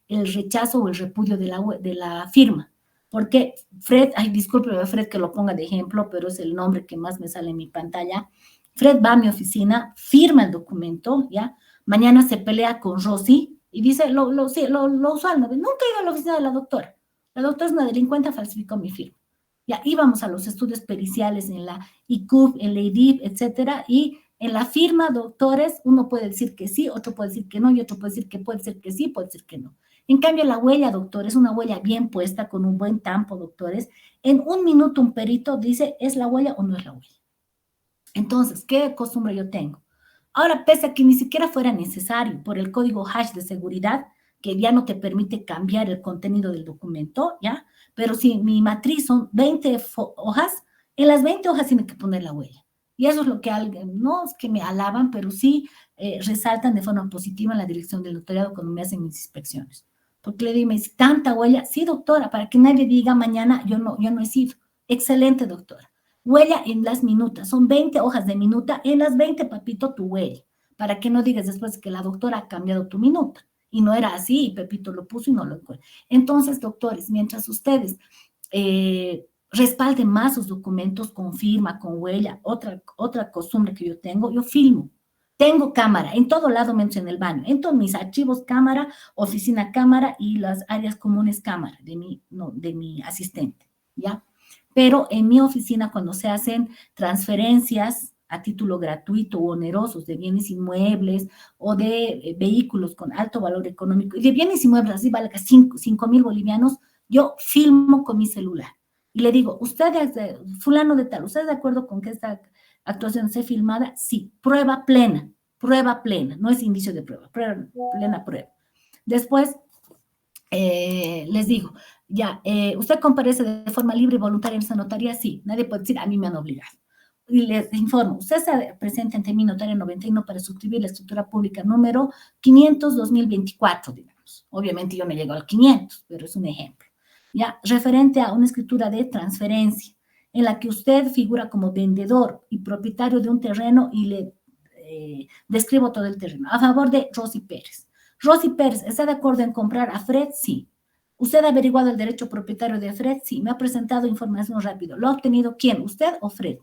el rechazo o el repudio de la firma. Porque Fred, ay, discúlpeme, Fred, que lo ponga de ejemplo, pero es el nombre que más me sale en mi pantalla. Fred va a mi oficina, firma el documento, ¿ya? Mañana se pelea con Rosy y dice lo usual, ¿no? Nunca he ido a la oficina de la doctora. La doctora es una delincuente, falsificó mi firma. Ya íbamos a los estudios periciales en la ICUF, en la IDIP, etcétera, y en la firma, doctores, uno puede decir que sí, otro puede decir que no, y otro puede decir que puede ser que sí, puede ser que no. En cambio, la huella, doctores, una huella bien puesta, con un buen tampo, doctores, en un minuto un perito dice, ¿es la huella o no es la huella? Entonces, ¿qué costumbre yo tengo? Ahora, pese a que ni siquiera fuera necesario por el código hash de seguridad, que ya no te permite cambiar el contenido del documento, ¿ya? pero si mi matriz son 20 hojas, en las 20 hojas tiene que poner la huella. Y eso es lo que alguien, no es que me alaban, pero sí resaltan de forma positiva en la dirección del notariado cuando me hacen mis inspecciones. Porque le digo, me dice, ¿tanta huella? Sí, doctora, para que nadie diga mañana, yo no he sido. Excelente, doctora. Huella en las minutas, son 20 hojas de minuta, en las 20, papito, tu huella, para que no digas después que la doctora ha cambiado tu minuta. Y no era así, y Pepito lo puso y no lo encuentra. Entonces, doctores, mientras ustedes respalden más sus documentos con firma, con huella, otra costumbre que yo tengo, yo filmo. Tengo cámara, en todo lado menos en el baño, en todos mis archivos cámara, oficina cámara y las áreas comunes cámara de mi asistente, ¿ya? Pero en mi oficina cuando se hacen transferencias a título gratuito o onerosos de bienes inmuebles o de vehículos con alto valor económico, y de bienes inmuebles así valga 5,000 bolivianos, yo filmo con mi celular. Y le digo, usted es fulano de tal, ¿usted es de acuerdo con que esta actuación sea filmada? Sí, prueba plena, no es indicio de prueba, plena prueba. Después, les digo, ya, ¿usted comparece de forma libre y voluntaria en esa notaría? Sí, nadie puede decir, a mí me han obligado. Y les informo, usted se presenta ante mi notaria 91 para suscribir la escritura pública número 500-2024, digamos. Obviamente yo no llego al 500, pero es un ejemplo. Ya, referente a una escritura de transferencia, en la que usted figura como vendedor y propietario de un terreno y le describo todo el terreno, a favor de Rosy Pérez. Rosy Pérez, ¿está de acuerdo en comprar a Fred? Sí. ¿Usted ha averiguado el derecho propietario de Fred? Sí. Me ha presentado información rápido. ¿Lo ha obtenido quién? ¿Usted o Fred?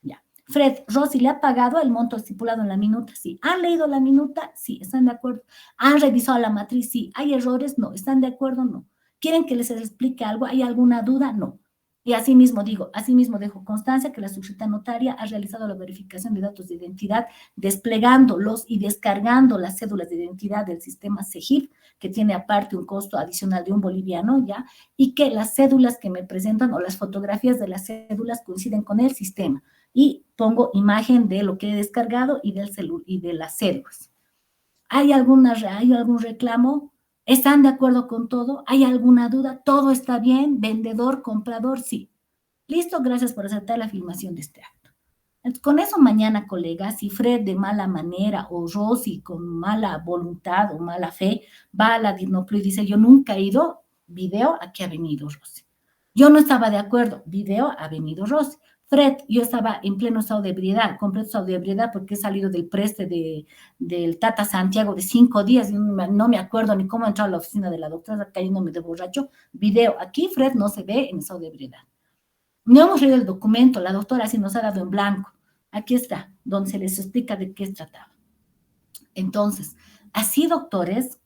Ya. Fred, Rosy, ¿le ha pagado el monto estipulado en la minuta? Sí. ¿Han leído la minuta? Sí. ¿Están de acuerdo? ¿Han revisado la matriz? Sí. ¿Hay errores? No. ¿Están de acuerdo? No. ¿Quieren que les explique algo? ¿Hay alguna duda? No. Y asimismo dejo constancia que la subsecretaria notaria ha realizado la verificación de datos de identidad, desplegándolos y descargando las cédulas de identidad del sistema CEGIP, que tiene aparte un costo adicional de $1, ¿ya? Y que las cédulas que me presentan o las fotografías de las cédulas coinciden con el sistema. Y pongo imagen de lo que he descargado y de las cédulas. ¿Hay algún reclamo? ¿Están de acuerdo con todo? ¿Hay alguna duda? ¿Todo está bien? ¿Vendedor, comprador? Sí. Listo, gracias por aceptar la filmación de este acto. Entonces, con eso mañana, colegas, si Fred de mala manera o Rosy con mala voluntad o mala fe va a la Dirnoplu y dice, yo nunca he ido, video, aquí ha venido Rosy. Yo no estaba de acuerdo, video, ha venido Rosy. Fred, yo estaba en pleno estado de ebriedad, completo estado de ebriedad porque he salido del preste del Tata Santiago de 5 días y no me acuerdo ni cómo he entrado a la oficina de la doctora cayéndome de borracho. Video, aquí Fred no se ve en estado de ebriedad. No hemos leído el documento, la doctora sí nos ha dado en blanco. Aquí está, donde se les explica de qué se trataba. Entonces, así, doctores,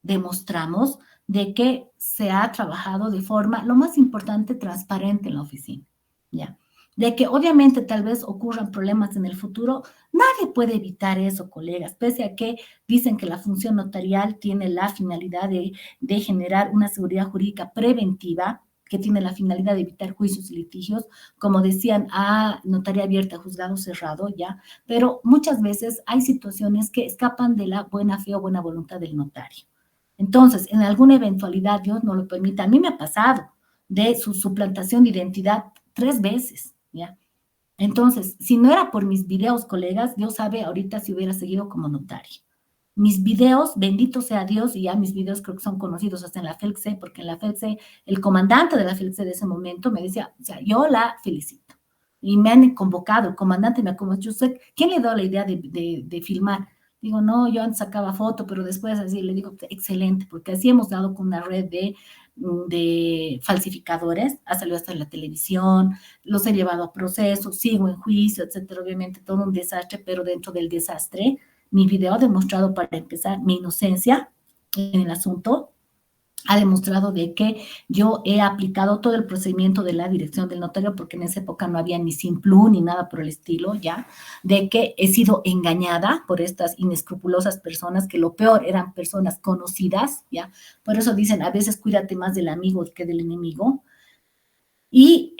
demostramos de que se ha trabajado de forma, lo más importante, transparente en la oficina, ¿ya? De que obviamente tal vez ocurran problemas en el futuro, nadie puede evitar eso, colegas, pese a que dicen que la función notarial tiene la finalidad de generar una seguridad jurídica preventiva, que tiene la finalidad de evitar juicios y litigios, como decían, a notaría abierta, juzgado cerrado, ¿ya? Pero muchas veces hay situaciones que escapan de la buena fe o buena voluntad del notario. Entonces, en alguna eventualidad, Dios no lo permita, a mí me ha pasado de su suplantación de identidad 3 veces, ¿ya? Entonces, si no era por mis videos, colegas, Dios sabe ahorita si hubiera seguido como notario. Mis videos, bendito sea Dios, y ya mis videos creo que son conocidos hasta en la FELCSE, porque en la FELCSE, el comandante de la FELCSE de ese momento me decía, o sea, yo la felicito. Y me han convocado, el comandante me ha convocado, yo sé, ¿quién le dio la idea de filmar? Digo, no, yo antes sacaba foto, pero después así le digo, excelente, porque así hemos dado con una red de falsificadores, ha salido hasta en la televisión, los he llevado a proceso, sigo en juicio, etcétera, obviamente todo un desastre, pero dentro del desastre, mi video ha demostrado, para empezar, mi inocencia en el asunto, ha demostrado de que yo he aplicado todo el procedimiento de la dirección del notario, porque en esa época no había ni Simplu ni nada por el estilo, ya, de que he sido engañada por estas inescrupulosas personas, que lo peor eran personas conocidas, ya, por eso dicen, a veces cuídate más del amigo que del enemigo, y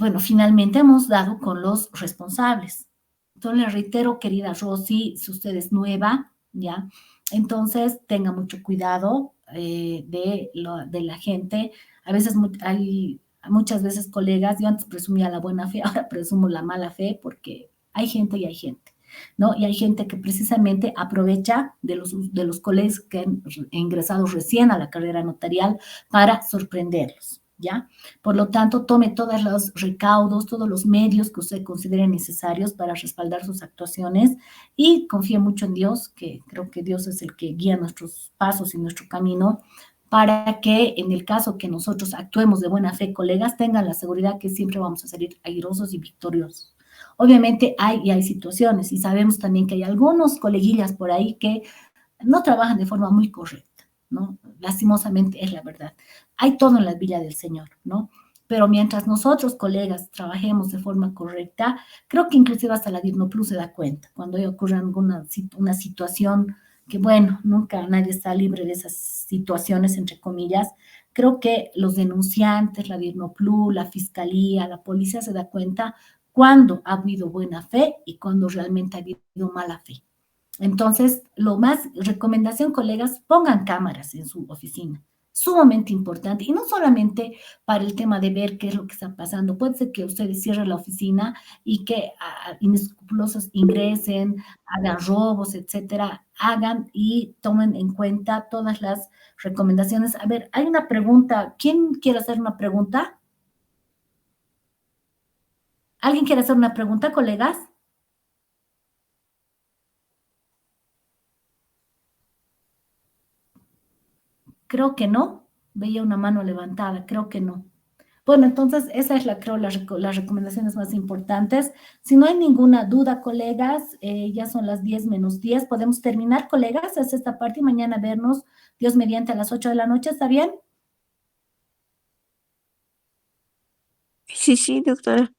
bueno, finalmente hemos dado con los responsables. Entonces, les reitero, querida Rosy, si usted es nueva, ya, entonces tenga mucho cuidado, de la gente. A veces hay muchas veces colegas, yo antes presumía la buena fe, ahora presumo la mala fe, porque hay gente y hay gente, ¿no? Y hay gente que precisamente aprovecha de los colegas que han ingresado recién a la carrera notarial para sorprenderlos, ¿ya? Por lo tanto, tome todos los recaudos, todos los medios que usted considere necesarios para respaldar sus actuaciones y confíe mucho en Dios, que creo que Dios es el que guía nuestros pasos y nuestro camino, para que en el caso que nosotros actuemos de buena fe, colegas, tengan la seguridad que siempre vamos a salir airosos y victoriosos. Obviamente hay situaciones y sabemos también que hay algunos coleguillas por ahí que no trabajan de forma muy correcta, ¿no? Lastimosamente es la verdad. Hay todo en la villa del Señor, ¿no? Pero mientras nosotros, colegas, trabajemos de forma correcta, creo que inclusive hasta la Plus se da cuenta. Cuando ocurre una situación que, bueno, nunca nadie está libre de esas situaciones, entre comillas, creo que los denunciantes, la Plus, la fiscalía, la policía se da cuenta cuando ha habido buena fe y cuando realmente ha habido mala fe. Entonces, recomendación, colegas, pongan cámaras en su oficina, sumamente importante, y no solamente para el tema de ver qué es lo que está pasando, puede ser que ustedes cierren la oficina y que inescrupulosos ingresen, hagan robos, etcétera, hagan y tomen en cuenta todas las recomendaciones. A ver, hay una pregunta, ¿quién quiere hacer una pregunta? ¿Alguien quiere hacer una pregunta, colegas? Creo que no. Veía una mano levantada, creo que no. Bueno, entonces esa es creo, las recomendaciones más importantes. Si no hay ninguna duda, colegas, ya son las 10 menos 10. ¿Podemos terminar, colegas? Es esta parte y mañana vernos, Dios mediante, a las 8 de la noche. ¿Está bien? Sí, sí, doctora.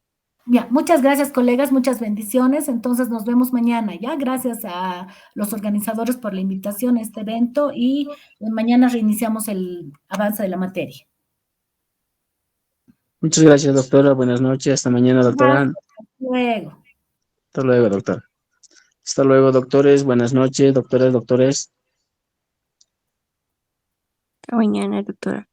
Ya, muchas gracias, colegas, muchas bendiciones. Entonces nos vemos mañana, ¿ya? Gracias a los organizadores por la invitación a este evento y mañana reiniciamos el avance de la materia. Muchas gracias, doctora. Buenas noches. Hasta mañana, doctora. Gracias, hasta luego. Hasta luego, doctor. Hasta luego, doctores. Buenas noches, doctoras, doctores. Hasta mañana, doctora.